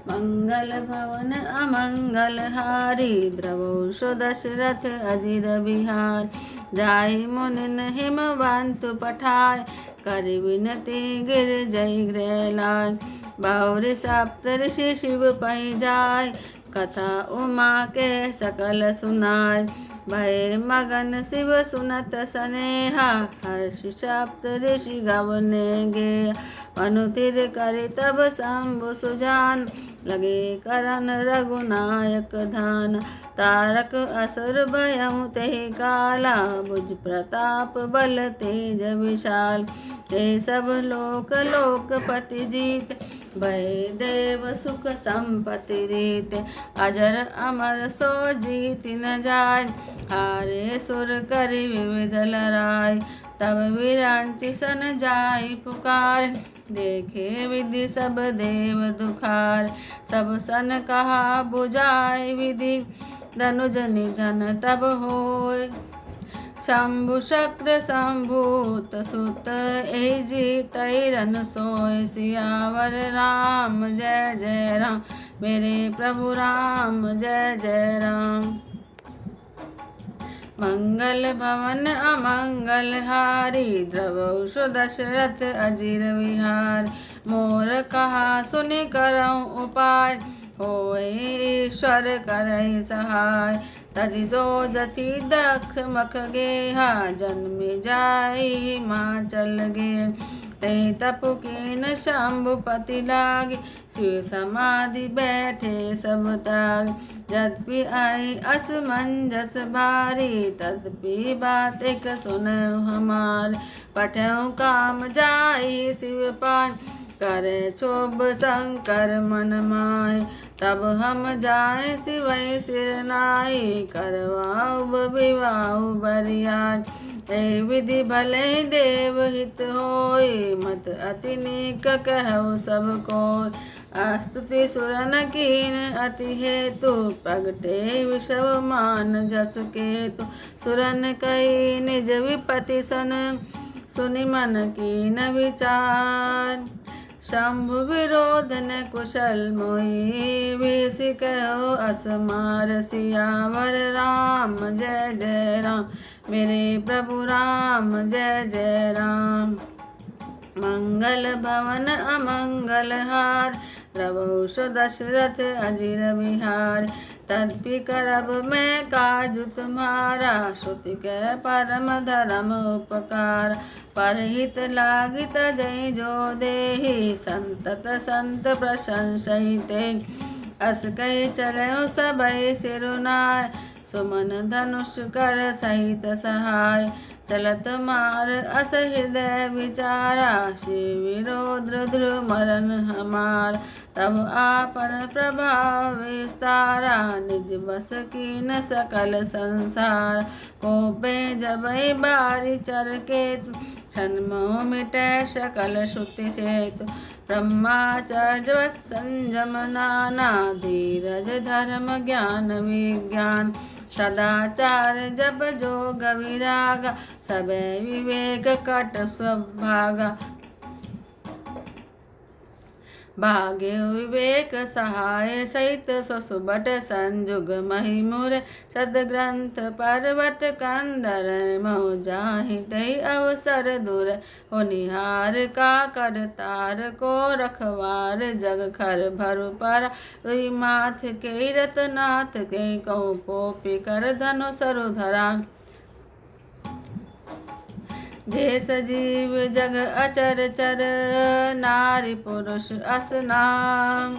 मंगल भवन अमंगल हारी, द्रवसु दशरथ अजिर विहार। जाहि मुनिन हिमवंत पठाय, कर विनति गिर जय गृह लाय। बहुरी सप्त ऋषि शिव पहि जाय, कथा उमा के सकल सुनाय। भय मगन शिव सुनत सनेहा, हर्षि सप्त ऋषि गवने गे। अनुतिर करि तब शंभु सुजान, लगे करन रघुनायक धान। तारक असुर भयउ तेहि काला, भुज प्रताप बल तेज विशाल। ते सब लोक लोकपति जीत, भय देव सुख संपत्ति रीत। अजर अमर सो जीत न जाय, हारे सुर करि विविध लड़ाई। तब विरंचि सन जाई पुकार, देखे विधि सब देव दुखार। सब सन कहा बुझाई विधि, धनुज निधन तब होय। शंभु शक्र शंभूत सुत, एहि जीतै रन सोय। सियावर राम जय जय राम, मेरे प्रभु राम जय जय राम। मंगल भवन अमंगल हारी, द्रवसु दशरथ अजिर विहार। मोर कहा सुनि करऊँ उपाय, होय ईश्वर करहि सहाय। तजि जो जचि दक्ष मख गेहा, जन्मि जाई हिमाचल गे। ते तप कीन शंभुपति लाग, शिव समाधि बैठे सब ताग। यद्यपि आई असमंजस भारी, तदपि बात एक सुनऊ हमार। पठऊ काम जाई शिव पाय, करे क्षोभ शंकर मन माय। तब हम जाए सिवै सिर नाई, करवाऊ विवाह बरियार। ए विधि भले देव हित होई, मत अति नीक कहु सब कोय। स्तुति सुरन कीन अति हेतु, प्रगटे विषव मान जस केतु। सुरन कही निज विपति सन, सुनि मन कीन विचार। शंभु विरोध न कुशल मोहि, भीषि कहो असमार। सियावर राम जय जय राम, मेरे प्रभु राम जय जय राम। मंगल भवन अमंगल हार, द्रवहुष दशरथ अजिर बिहार। तद्पि करब मैं काजु तुम्हारा, श्रुति के परम धर्म उपकार। परहित लागित जय जो देहि, संतत संत प्रशंसिते। अस कहि चलऊ सबइ सिरुनाय, सुमन धनुष कर सहित सहाय। चलत मार अस हृदय विचारा, शिव विरोध ध्रुव मरन हमार। तब आपन प्रभाव विस्तारा, निज बस कीन सकल संसार। कोपे जबै बारी चर केतु, क्षण मोह मिटै सकल श्रुति सेतु। ब्रह्माचर्य संयम नाना, धीरज धर्म ज्ञान विज्ञान। सदाचार जप जोग विरागा, सबे विवेक कट सब भागा। भाग्य विवेक सहाय सहित, ससुबट संजुग महिमुर। सदग्रंथ पर्वत कंदर, महु जाहि तहि अवसर दूर। होनिहार का करतार को रखवार, जग खर भरु पर। दुई माथ के रतनाथ के, कहूँ पोपी कर धनु सरु धरा। जे सजीव जग अचर चर, नारी पुरुष अस नाम।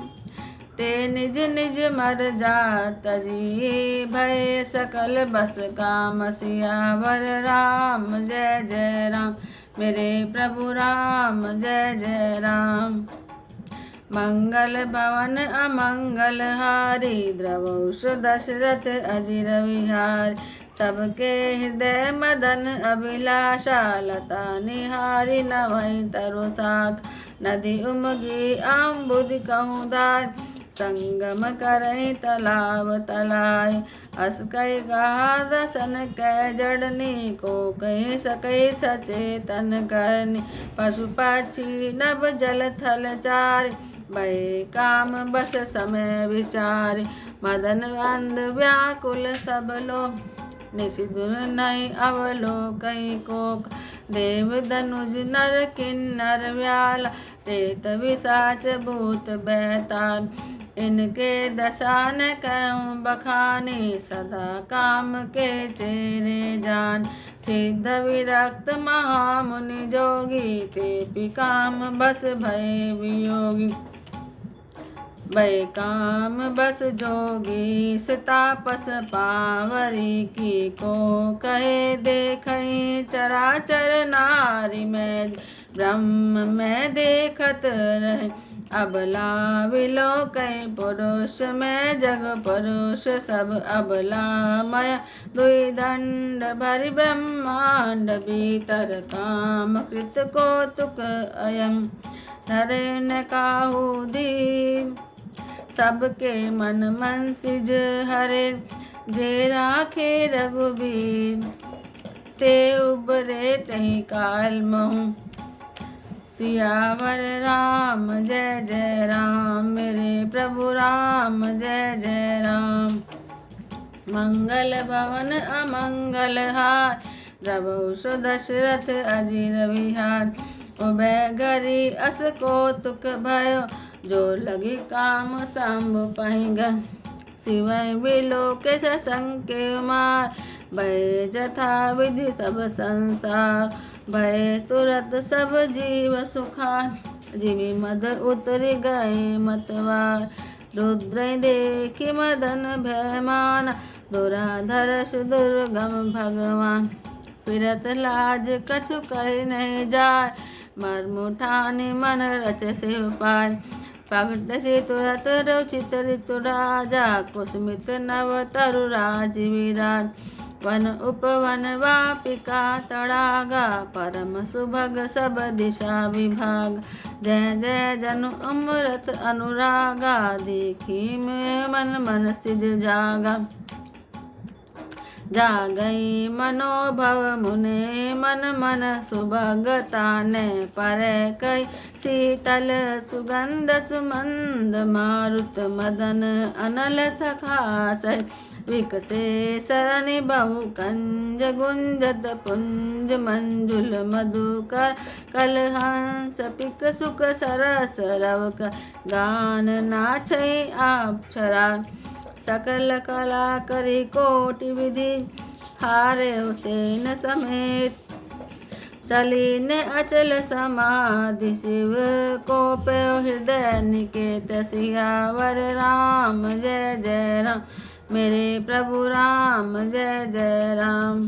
ते निज निज मर जात जी, भय सकल बस काम। सियावर राम जय जय राम, मेरे प्रभु राम जय जय राम। मंगल भवन अमंगल हारी, द्रवहुष दशरथ अजिर विहार। सबके हृदय मदन अभिलाषा, लता निहारी नवहि तरु साख। नदी उमगी अम्बुद कहूँ दाय, संगम करहि तलाव तलाय। अस कहि कहा दसन कै जड़नी, को कहि सकहि सचेतन करनी। पशु पक्षी नभ जल थल चारि, भय काम बस समय विचारि। मदन अंध व्याकुल सब लोग, निशिदुर नहीं अवलोकहि कोक। देव धनुज नर किन्नर व्याला, प्रेत पिशाच भूत बैताल। इनके दशा न कहूँ बखानी, सदा काम के चेरे जान। सिद्ध विरक्त महामुनि जोगी, ते काम बस भय वियोगी। भय काम बस जोगी, तापस पावरी। की को कहे देखहि चराचर नारी में, ब्रह्म में देखत रहे। अबला विलोकय पुरुष में, जग पुरुष सब अबला मय। दुई दंड भरि ब्रह्मांड भीतर, काम कृत कौतुक अयम। धरे न काहू दीन, सबके मन मंसिज हरे। जे राखे रघुबीर, ते उबरे तहि काल महु। सियावर राम जय जय राम, मेरे प्रभु राम जय जय राम। मंगल भवन अमंगल हार, द्रवहुष दशरथ अजिर विहार। उभय घरी अस कौतुक भयो, जो लगी काम शंभु पहिं। सिवै बिलोके सशंके मार, भय जथा विधि सब संसार। भय तुरत सब जीव सुखार, जिमि मद उतरि गए मतवार। रुद्र देखि मदन भय माना, दुराधर्ष दुर्गम भगवान। फिरत लाज कछु कहि नहीं जाय, मर्म ठानि मन रच सिर पाय। पगट से तुरत रोचित ऋतु राजा कुसुमित नव तरु राज विराज वन उपवन वापिका तड़ागा परम सुभग सब दिशा विभाग जय जय जनु अमृत अनुरागा देखी में मन मन सिज जागा जागई मनोभव मुने मन मन सुभगता ने पर कई शीतल सुगंध सुमंद मारुत मदन अनल सखास विकसे सरनि बहु कंज गुंजत पुंज मंजुल मधुकर कलहंस पिक सुख सरस रवक गान नाचै अप्सरा सकल कला करी कोटि विधि हारे हुसैन समेत चली ने अचल समाधि शिव को पे हृदय निकेत सियावर राम जय जय राम मेरे प्रभु राम जय जय राम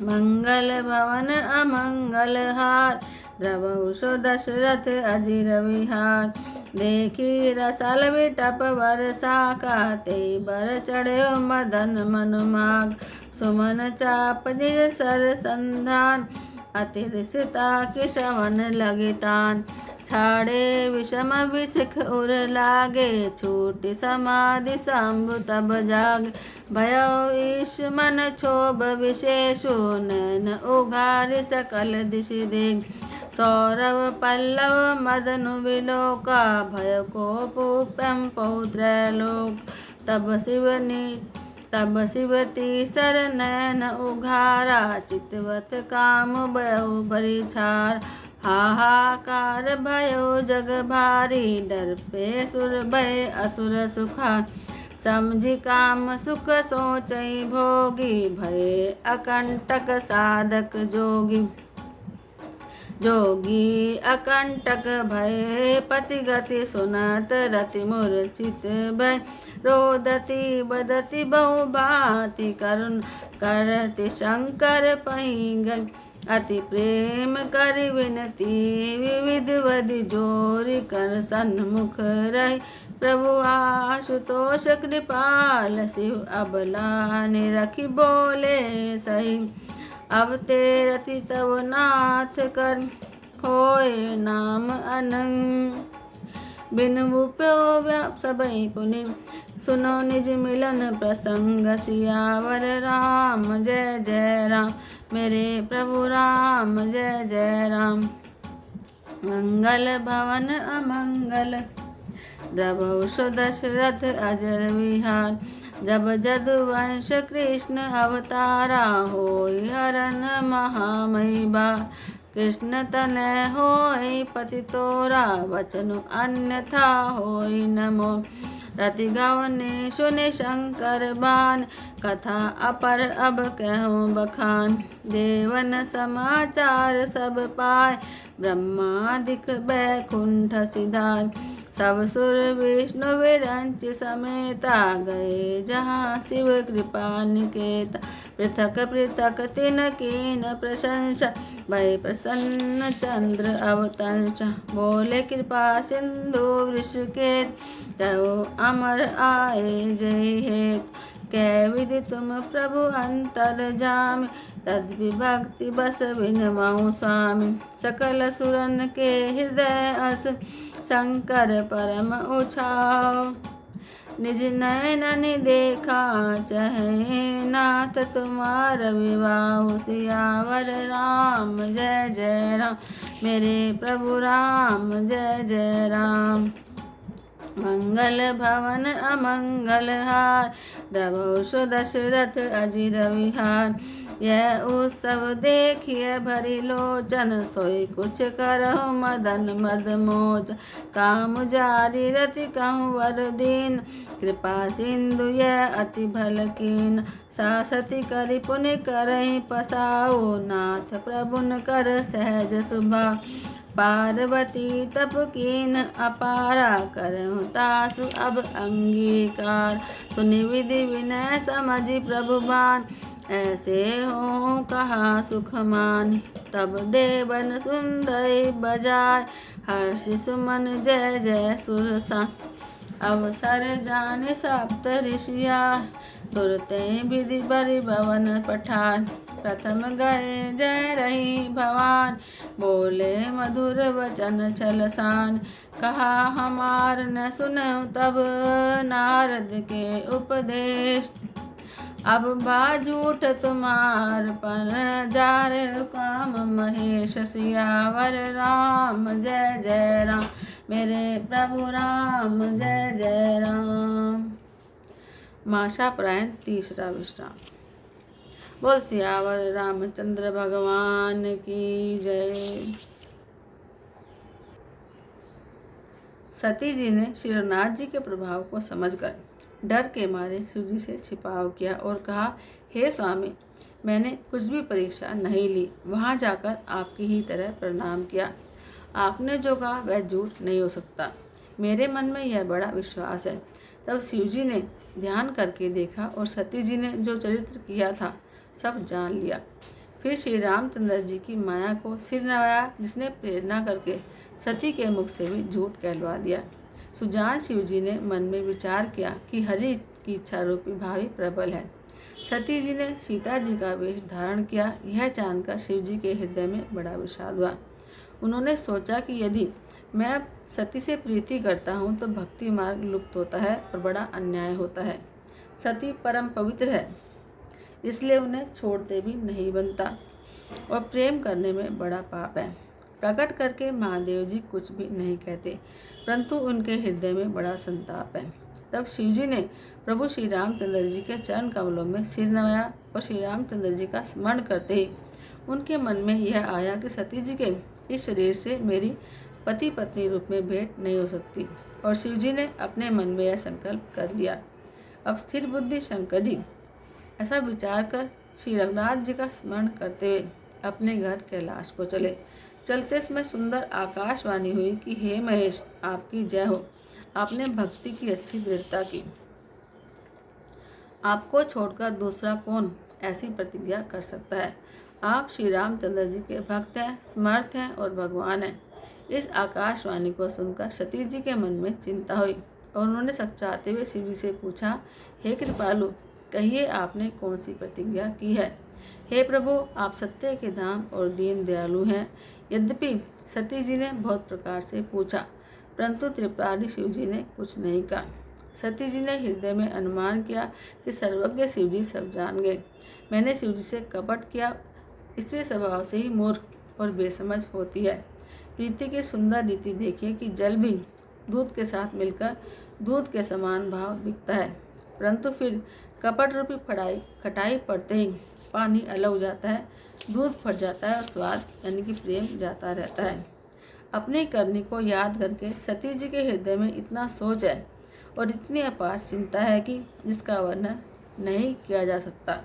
मंगल भवन अमंगल हार द्रवहु दशरथ अजिर विहार देखी रसल विटप वर्षा का ते बर चढ़े मदन मनुमाग सुमन चाप दिग सर संधान अतिरिसिता के श्रवण लगितान छाड़े विषम विशिख उर लागे छूटी समाधि शंभु तब जाग भयो ईश मन क्षोभ विशेषु नैन उघारि सकल दिशि देख सौरव पल्लव मदनु विलोका भय को पुपम पौत्रलोक तब शिवती सर नैन उघारा चितवत काम भयो परिछार हाहाकार भयो जग भारी डर पे सुर भय असुर सुखा समझी काम सुख सोचई भोगी भय अकंटक साधक जोगी अकंटक भय पति गति सुनत रति मूर्छित भय रोदति बदति बहु भांति करुण करति शंकर पैंग अति प्रेम कर विनती विविध वदि जोरी कर सन्मुख रही प्रभु आशुतोष कृपाल शिव अबला निरखी बोले सही अब तेरति तव नाथ कर होए नाम अनंग बिन उपयो सबई पुनि सुनो निज मिलन प्रसंग सियावर राम जय जय राम मेरे प्रभु राम जय जय राम मंगल भवन अमंगल द्रवहु दशरथ अजर विहार जब जदुवंश कृष्ण अवतारा होई हरन महामयी बा कृष्ण तनय होई पति तोरा वचनु अन्यथा होई नमो रति गवने सुने शंकर बान कथा अपर अब कहूँ बखान देवन समाचार सब पाए ब्रह्मादिक बैकुंठ सिधार सब सुर विष्णु विरंच समेता गए जहाँ शिव कृपा निकेता पृथक पृथक तिन कीन प्रशंसा भय प्रसन्न चंद्र अवतंस बोले कृपा सिंधु वृषकेत कहो अमर आए जय हेत कै विधि तुम प्रभु अंतर जाम तद विभक्ति बस विनमऊ स्वामी सकल सुरन के हृदय अस शंकर परम उछाओ निज नयननि देखा चहे नाथ तुम्हार विवाह सियावर राम जय जय राम मेरे प्रभु राम जय जय राम मंगल भवन अमंगल हार द्रवहु दशरथ अजिर विहार यह उत्सव देखिए भरी लोचन सोई कुछ करहु मदन मद मोच काम जारी रति कहूँ वर दीन कृपा सिंधु यह अति भल कीन सासति करि पुनि करहि पसाओ नाथ प्रभुन कर सहज सुभा पार्वती तप कीन अपारा करहु तासु अब अंगीकार सुनि विधि विनय समझि प्रभुबान ऐसे हो कहा सुख मान तब देवन सुंदरी बजाय हर्ष सुमन जय जय सुरसा। अवसर जाने सप्त ऋषिया, तुरते विधि बरि भवन पठान। प्रथम गए जय रही भवान, बोले मधुर वचन छलसान। कहा हमार न सुनहु तब, नारद के उपदेश। अब बाजूठ तुम्हार पर जार, काम महेश सियावर राम जय जय राम। मेरे प्रभु राम जय जय राम। माशापरायण तीसरा विश्राम। बोल सियावर रामचंद्र भगवान की जय। सती जी ने श्री रघुनाथ जी के प्रभाव को समझकर डर के मारे शिव जी से छिपाव किया और कहा, हे स्वामी, मैंने कुछ भी परीक्षा नहीं ली, वहाँ जाकर आपकी ही तरह प्रणाम किया। आपने जो कहा वह झूठ नहीं हो सकता, मेरे मन में यह बड़ा विश्वास है। तब शिव जी ने ध्यान करके देखा और सती जी ने जो चरित्र किया था सब जान लिया। फिर श्री रामचंद्र जी की माया को सिर नवाया, जिसने प्रेरणा करके सती के मुख से भी झूठ कहलवा दिया। सुजान शिव जी ने मन में विचार किया कि हरि की इच्छा रूपी भावी प्रबल है। सती जी ने सीता जी का वेश धारण किया। यह जानकर शिव जी के हृदय में बड़ा विषाद हुआ। उन्होंने सोचा कि यदि मैं अब सती से प्रीति करता हूँ तो भक्ति मार्ग लुप्त होता है और बड़ा अन्याय होता है। सती परम पवित्र है, इसलिए उन्हें छोड़ते भी नहीं बनता, और प्रेम करने में बड़ा पाप है। प्रकट करके महादेव जी कुछ भी नहीं कहते, परंतु उनके हृदय में बड़ा संताप है। तब शिव जी ने प्रभु श्री रामचंद्र जी के चरण कमलों में सिर नवाया और श्री रामचंद्र जी का स्मरण करते ही उनके मन में यह आया कि सती जी के इस शरीर से मेरी पति पत्नी रूप में भेंट नहीं हो सकती, और शिव जी ने अपने मन में यह संकल्प कर लिया। अब स्थिर बुद्धि शंकर जी ऐसा विचार कर श्री रघुनाथ जी का स्मरण करते हुए अपने घर कैलाश को चले। चलते समय सुंदर आकाशवाणी हुई कि हे महेश, आपकी जय हो, आपने भक्ति की अच्छी दृढ़ता की। आपको छोड़कर दूसरा कौन ऐसी प्रतिज्ञा कर सकता है। आप श्री रामचंद्र जी के भक्त हैं, समर्थ हैं और भगवान हैं। इस आकाशवाणी को सुनकर सती जी के मन में चिंता हुई और उन्होंने सच्चाते हुए शिव जी से पूछा, हे कृपालु, कहिए आपने कौन सी प्रतिज्ञा की है। हे प्रभु, आप सत्य के धाम और दीन दयालु हैं। यद्यपि सती जी ने बहुत प्रकार से पूछा, परंतु त्रिपुरारी शिव जी ने कुछ नहीं कहा। सती जी ने हृदय में अनुमान किया कि सर्वज्ञ शिव जी सब जान गए। मैंने शिव जी से कपट किया। स्त्री स्वभाव से ही मूर्ख और बेसमझ होती है। प्रीति की सुंदर रीति देखिए कि जल भी दूध के साथ मिलकर दूध के समान भाव बिकता है, परंतु फिर कपट रूपी खटाई पड़ते ही पानी अलग हो जाता है, दूध फट जाता है और स्वाद यानी कि प्रेम जाता रहता है। अपनी करनी को याद करके सती जी के हृदय में इतना सोच है और इतनी अपार चिंता है कि जिसका वर्णन नहीं किया जा सकता।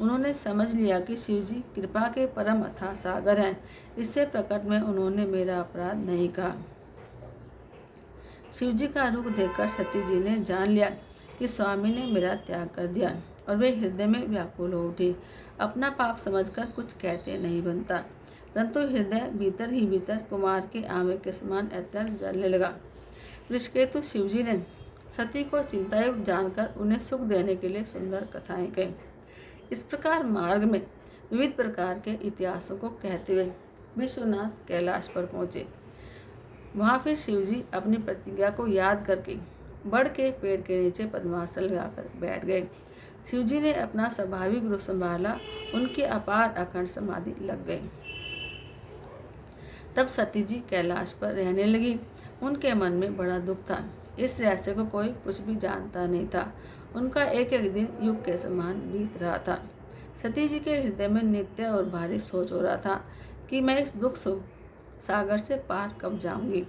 उन्होंने समझ लिया कि शिव जी कृपा के परम अथाह सागर हैं। इससे प्रकट में उन्होंने मेरा अपराध नहीं कहा। शिव जी का रुख देखकर सती जी ने जान लिया कि स्वामी ने मेरा त्याग कर दिया और वे हृदय में व्याकुल हो उठी। अपना पाप समझकर कुछ कहते नहीं बनता, परंतु हृदय भीतर ही भीतर कुमार के आंवले के समान अत्यंत जलने लगा। ऋषिकेतु शिव जी ने सती को चिंतायुक्त जानकर उन्हें सुख देने के लिए सुंदर कथाएं कही। इस प्रकार मार्ग में विविध प्रकार के इतिहासों को कहते हुए विश्वनाथ कैलाश पर पहुँचे। वहाँ फिर शिव जी अपनी प्रतिज्ञा को याद करके बड़ के पेड़ के नीचे पद्मासन लगाकर बैठ गए। शिव जी ने अपना स्वाभाविक रूप संभाला, उनकी अपार अखंड समाधि लग गई। तब सती जी कैलाश पर रहने लगी। उनके मन में बड़ा दुख था। इस रहस्य को कोई कुछ भी जानता नहीं था। उनका एक एक दिन युग के समान बीत रहा था। सती जी के हृदय में नित्य और भारी सोच हो रहा था कि मैं इस दुख सागर से पार कब जाऊंगी।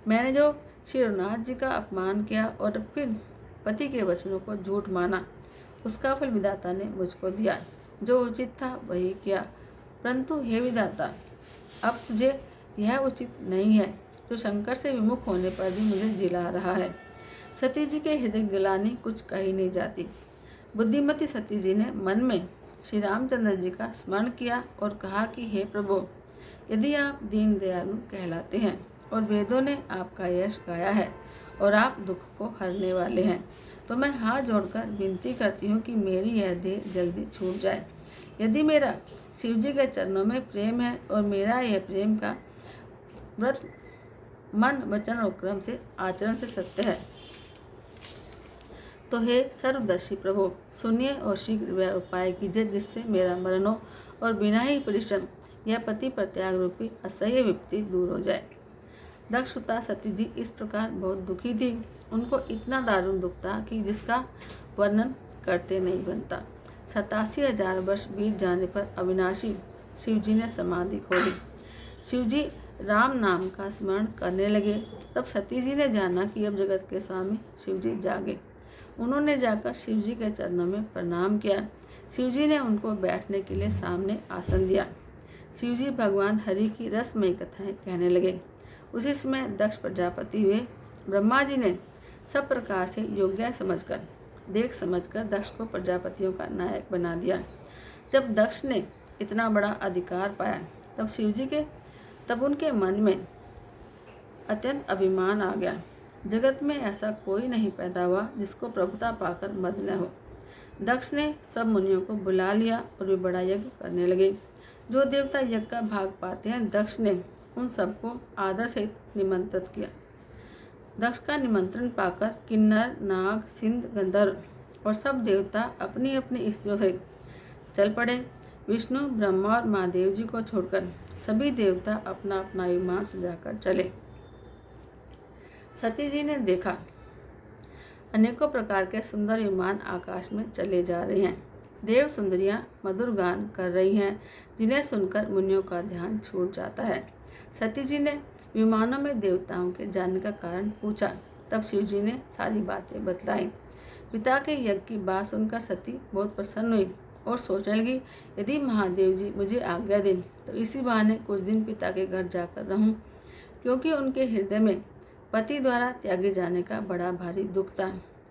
मैंने जो श्री रघुनाथ जी का अपमान किया और फिर पति के वचनों को झूठ माना, उसका फल विधाता ने मुझको दिया। जो उचित था वही किया, परंतु हे विधाता, अब तुझे यह उचित नहीं है जो शंकर से विमुख होने पर भी मुझे जिला रहा है। सती जी के हृदय गिलानी कुछ कही नहीं जाती। बुद्धिमती सती जी ने मन में श्री रामचंद्र जी का स्मरण किया और कहा कि हे प्रभु, यदि आप दीन दयालु कहलाते हैं और वेदों ने आपका यश गाया है और आप दुख को हरने वाले हैं। तो मैं हाथ जोड़कर विनती करती हूँ कि मेरी यह देह जल्दी छूट जाए। यदि मेरा शिव जी के चरणों में प्रेम है और मेरा यह प्रेम का व्रत मन वचन और क्रम से आचरण से सत्य है, तो हे सर्वदर्शी प्रभु, सुनिए और शीघ्र वह उपाय कीजिए जिससे मेरा मरण हो और बिना ही परिश्रम यह पति प्रत्याग रूपी असह्य विपत्ति दूर हो जाए। दक्षता सती जी इस प्रकार बहुत दुखी थी। उनको इतना दारुण दुख था कि जिसका वर्णन करते नहीं बनता। 87,000 वर्ष बीत जाने पर अविनाशी शिवजी ने समाधि खोली। शिवजी राम नाम का स्मरण करने लगे। तब सती जी ने जाना कि अब जगत के स्वामी शिवजी जागे। उन्होंने जाकर शिवजी के चरणों में प्रणाम किया। शिवजी ने उनको बैठने के लिए सामने आसन दिया। शिवजी भगवान हरि की रसमयी कथाएं कहने लगे। उसी समय दक्ष प्रजापति हुए। ब्रह्मा जी ने सब प्रकार से योग्य समझकर दक्ष को प्रजापतियों का नायक बना दिया। जब दक्ष ने इतना बड़ा अधिकार पाया तब उनके मन में अत्यंत अभिमान आ गया। जगत में ऐसा कोई नहीं पैदा हुआ जिसको प्रभुता पाकर मद न हो। दक्ष ने सब मुनियों को बुला लिया और वे बड़ा यज्ञ करने लगे। जो देवता यज्ञ का भाग पाते हैं, दक्ष ने उन सबको आदर सहित निमंत्रित किया। दक्ष का निमंत्रण पाकर किन्नर, नाग, सिंध, गंधर्व और सब देवता अपनी अपनी स्त्रियों सहित चल पड़े। विष्णु, ब्रह्मा और महादेव जी को छोड़कर सभी देवता अपना अपना विमान सजाकर चले। सती जी ने देखा अनेकों प्रकार के सुंदर विमान आकाश में चले जा रहे हैं। देव सुंदरियां मधुर गान कर रही हैं, जिन्हें सुनकर मुनियों का ध्यान छूट जाता है। सती जी ने विमानों में देवताओं के जाने का कारण पूछा। तब शिव जी ने सारी बातें बतलाई। पिता के यज्ञ की बात सुनकर सती बहुत प्रसन्न हुई और सोचने लगी, यदि महादेव जी मुझे आज्ञा दें तो इसी बहाने कुछ दिन पिता के घर जाकर रहूं, क्योंकि उनके हृदय में पति द्वारा त्यागे जाने का बड़ा भारी दुख था।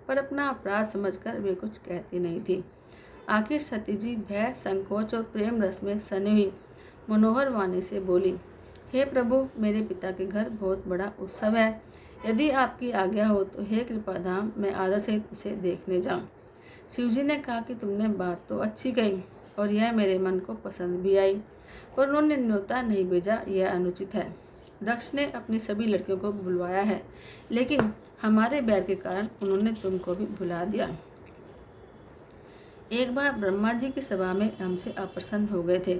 पर अपना अपराध समझकर वे कुछ कहती नहीं थी। आखिर सती जी भय, संकोच और प्रेम रस में सनी हुई मनोहर वाणी से बोली, हे प्रभु, मेरे पिता के घर बहुत बड़ा उत्सव है। यदि आपकी आज्ञा हो तो हे कृपाधाम, मैं आदर सहित उसे देखने जाऊं। शिवजी ने कहा कि तुमने बात तो अच्छी कही और यह मेरे मन को पसंद भी आई, पर उन्होंने न्योता नहीं भेजा, यह अनुचित है। दक्ष ने अपनी सभी लड़कियों को बुलवाया है, लेकिन हमारे बैर के कारण उन्होंने तुमको भी बुला दिया। एक बार ब्रह्मा जी की सभा में हमसे अप्रसन्न हो गए थे,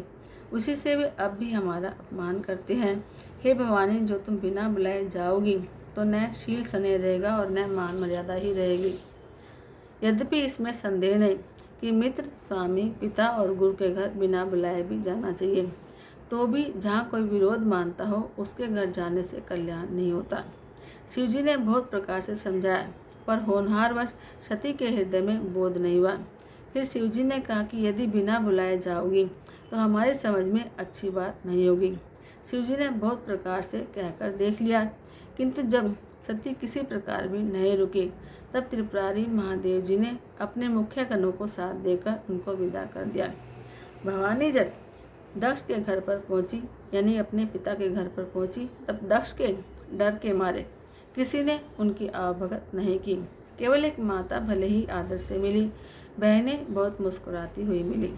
उसी से वे अब भी हमारा अपमान करते हैं। हे भवानी, जो तुम बिना बुलाए जाओगी तो न शील सने रहेगा और न मान मर्यादा ही रहेगी। यद्यपि इसमें संदेह नहीं कि मित्र, स्वामी, पिता और गुरु के घर बिना बुलाए भी जाना चाहिए, तो भी जहाँ कोई विरोध मानता हो उसके घर जाने से कल्याण नहीं होता। शिवजी ने बहुत प्रकार से समझाया, पर होनहारवश सती के हृदय में बोध नहीं हुआ। फिर शिवजी ने कहा कि यदि बिना बुलाए जाओगी तो हमारी समझ में अच्छी बात नहीं होगी। शिवजी ने बहुत प्रकार से कहकर देख लिया, किंतु जब सती किसी प्रकार भी नहीं रुकी, तब त्रिपुरारी महादेव जी ने अपने मुख्य कनों को साथ देकर उनको विदा कर दिया। भवानी जब दक्ष के घर पर पहुंची, यानी अपने पिता के घर पर पहुंची, तब दक्ष के डर के मारे किसी ने उनकी आवभगत नहीं की। केवल एक माता भले ही आदर से मिली, बहनें बहुत मुस्कुराती हुई मिली।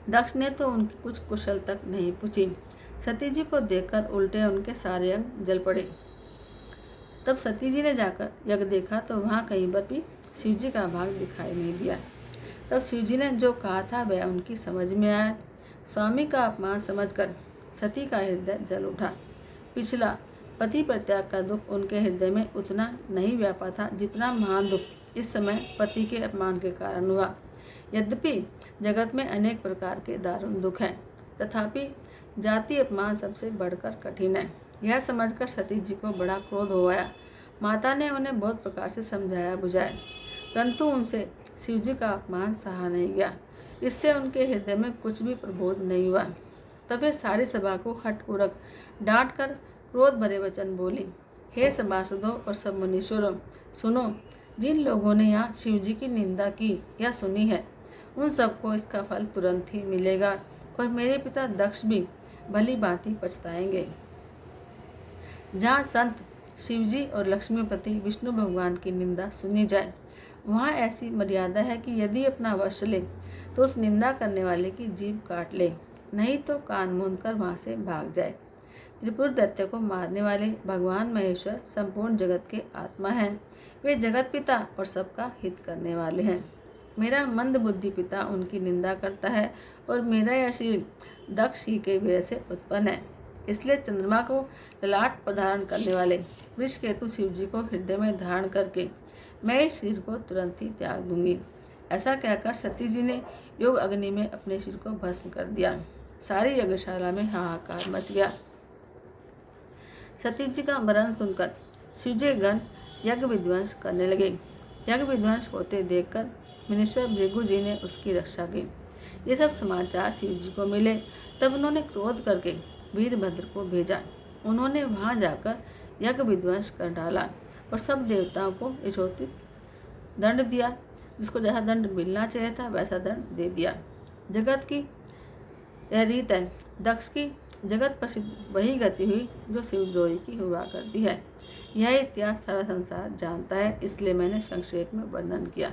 दक्ष ने तो उनकी कुछ कुशल तक नहीं पूछी। सती जी को देखकर उल्टे उनके सारे अंग जल पड़े। तब सती जी ने जाकर यज्ञ देखा तो वहाँ कहीं पर भी शिव जी का भाग दिखाई नहीं दिया। तब शिव जी ने जो कहा था वह उनकी समझ में आया। स्वामी का अपमान समझकर सती का हृदय जल उठा। पिछला पति प्रत्याग का दुख उनके हृदय में उतना नहीं व्यापा था जितना महान दुख इस समय पति के अपमान के कारण हुआ। यद्यपि जगत में अनेक प्रकार के दारुण दुख हैं, तथापि जाति अपमान सबसे बढ़कर कठिन है। यह समझकर सती जी को बड़ा क्रोध हो आया। माता ने उन्हें बहुत प्रकार से समझाया बुझाया, परंतु उनसे शिव जी का अपमान सहा नहीं गया। इससे उनके हृदय में कुछ भी प्रबोध नहीं हुआ। तब वे सारी सभा को हठपूर्वक डांट कर क्रोध भरे वचन बोली, हे सभासदों और सब मुनीश्वरों, सुनो, जिन लोगों ने यहाँ शिव जी की निंदा की या सुनी है, उन सबको इसका फल तुरंत ही मिलेगा और मेरे पिता दक्ष भी भली भांति पछताएंगे। जहाँ संत शिवजी और लक्ष्मीपति विष्णु भगवान की निंदा सुनी जाए, वहाँ ऐसी मर्यादा है कि यदि अपना वश ले तो उस निंदा करने वाले की जीभ काट ले, नहीं तो कान मूंद कर वहाँ से भाग जाए। त्रिपुर दैत्य को मारने वाले भगवान महेश्वर संपूर्ण जगत के आत्मा हैं। वे जगत पिता और सबका हित करने वाले हैं। मेरा मंद बुद्धि पिता उनकी निंदा करता है और मेरा यह शरीर दक्ष ही के वीर से उत्पन्न है। इसलिए चंद्रमा को ललाट पर धारण करने वाले वृषकेतु शिव जी को हृदय में धारण करके मैं इस शरीर को तुरंत ही त्याग दूंगी। ऐसा कहकर सती जी ने योग अग्नि में अपने सिर को भस्म कर दिया। सारी यज्ञशाला में हाहाकार मच गया। सती जी का मरण सुनकर शिवजी गण यज्ञ विध्वंस करने लगे। यज्ञ विध्वंस होते देखकर मुनीश्वर भृगु जी ने उसकी रक्षा की। ये सब समाचार शिव जी को मिले। तब उन्होंने क्रोध करके वीरभद्र को भेजा। उन्होंने वहां जाकर यज्ञ विध्वंस कर डाला और सब देवताओं को यथोचित दंड दिया। जिसको जैसा दंड मिलना चाहिए था वैसा दंड दे दिया। जगत की यह रीत है। दक्ष की जगत प्रसिद्ध वही गति हुई जो शिवद्रोही की हुआ करती है। यह इतिहास सारा संसार जानता है, इसलिए मैंने संक्षेप में वर्णन किया।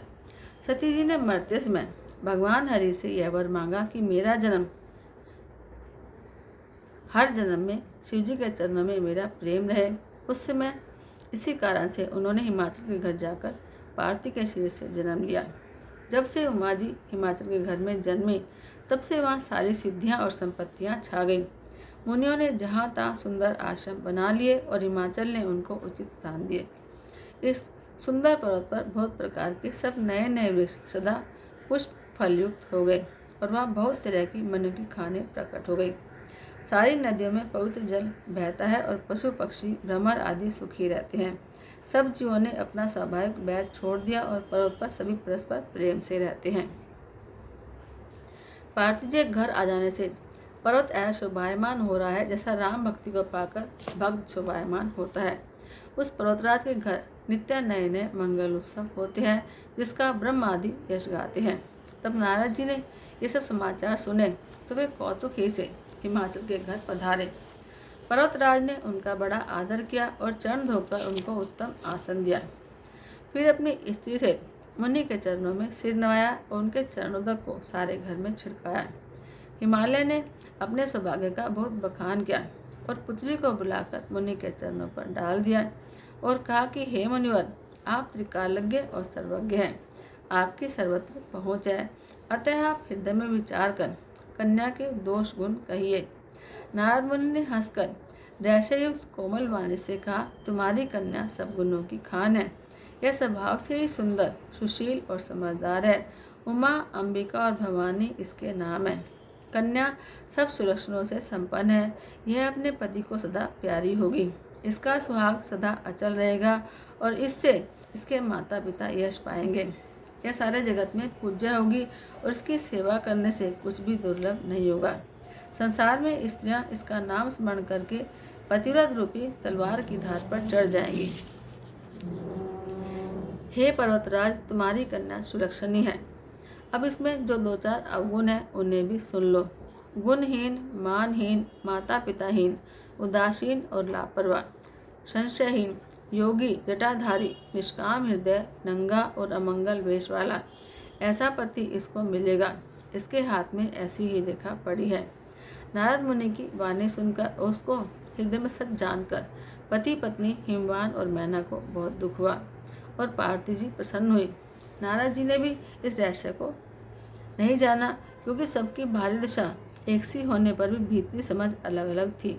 सती जी ने मरते समय भगवान हरि से यह वर मांगा कि मेरा जन्म हर जन्म में शिवजी के चरणों में मेरा प्रेम रहे। उस समय इसी कारण से उन्होंने हिमाचल के घर जाकर पार्वती के शरीर से जन्म लिया। जब से उमा जी हिमाचल के घर में जन्मी तब से वहाँ सारी सिद्धियाँ और संपत्तियाँ छा गई। मुनियों ने जहाँ तहाँ सुंदर आश्रम बना लिए और हिमाचल ने उनको उचित स्थान दिए। इस सुंदर पर्वत पर बहुत प्रकार के सब नए नए वृक्ष सदा पुष्प फलयुक्त हो गए और वहाँ बहुत तरह की मन की खाने प्रकट हो गई। सारी नदियों में पवित्र जल बहता है और पशु पक्षी भ्रमर आदि सुखी रहते हैं। सब जीवों ने अपना स्वाभाविक बैर छोड़ दिया और पर्वत पर सभी परस्पर प्रेम से रहते हैं। पार्वती जी के घर आ जाने से पर्वत ऐसा शोभायमान हो रहा है जैसा राम भक्ति को पाकर भक्त शोभायमान होता है। उस पर्वतराज के घर नित्य नए नए मंगल उत्सव होते हैं जिसका ब्रह्म आदि यश गाते हैं। तब नारद जी ने ये सब समाचार सुने तो वे कौतुक ही से हिमाचल के घर पधारे। पर्वतराज ने उनका बड़ा आदर किया और चरण धोकर उनको उत्तम आसन दिया। फिर अपनी स्त्री से मुनि के चरणों में सिर नवाया और उनके चरणोदक को सारे घर में छिड़काया। हिमालय ने अपने सौभाग्य का बहुत बखान किया और पुत्री को बुलाकर मुनि के चरणों पर डाल दिया और कहा कि हे मुनिवर, आप त्रिकालज्ञ और सर्वज्ञ हैं। आपकी सर्वत्र पहुँच है, अतः आप हृदय में विचार कर कन्या के दोष गुण कहिए। नारद मुनि ने हंसकर रहस्ययुक्त कोमल वाणी से कहा, तुम्हारी कन्या सब गुणों की खान है। यह स्वभाव से ही सुंदर, सुशील और समझदार है। उमा, अंबिका और भवानी इसके नाम है। कन्या सब सुलक्षणों से संपन्न है। यह अपने पति को सदा प्यारी होगी। इसका सुहाग सदा अचल रहेगा और इससे इसके माता पिता यश पाएंगे। यह सारे जगत में पूज्य होगी और इसकी सेवा करने से कुछ भी दुर्लभ नहीं होगा। संसार में स्त्रियां इसका नाम स्मरण करके पतिव्रत रूपी तलवार की धार पर चढ़ जाएंगी। हे पर्वतराज, तुम्हारी कन्या सुलक्षणी है। अब इसमें जो दो चार अवगुण है उन्हें भी सुन लो। गुणहीन, मानहीन, माता पिताहीन, उदासीन और लापरवाह, संशयहीन, योगी, जटाधारी, निष्काम हृदय, नंगा और अमंगल वेश वाला, ऐसा पति इसको मिलेगा। इसके हाथ में ऐसी ही रेखा पड़ी है। नारद मुनि की वाणी सुनकर उसको हृदय में सच जानकर पति पत्नी हिमवान और मैना को बहुत दुख हुआ और पार्वती जी प्रसन्न हुई। नारद जी ने भी इस रहस्य को नहीं जाना क्योंकि सबकी बाहरी दशा एक सी होने पर भी भीतरी समझ अलग अलग थी।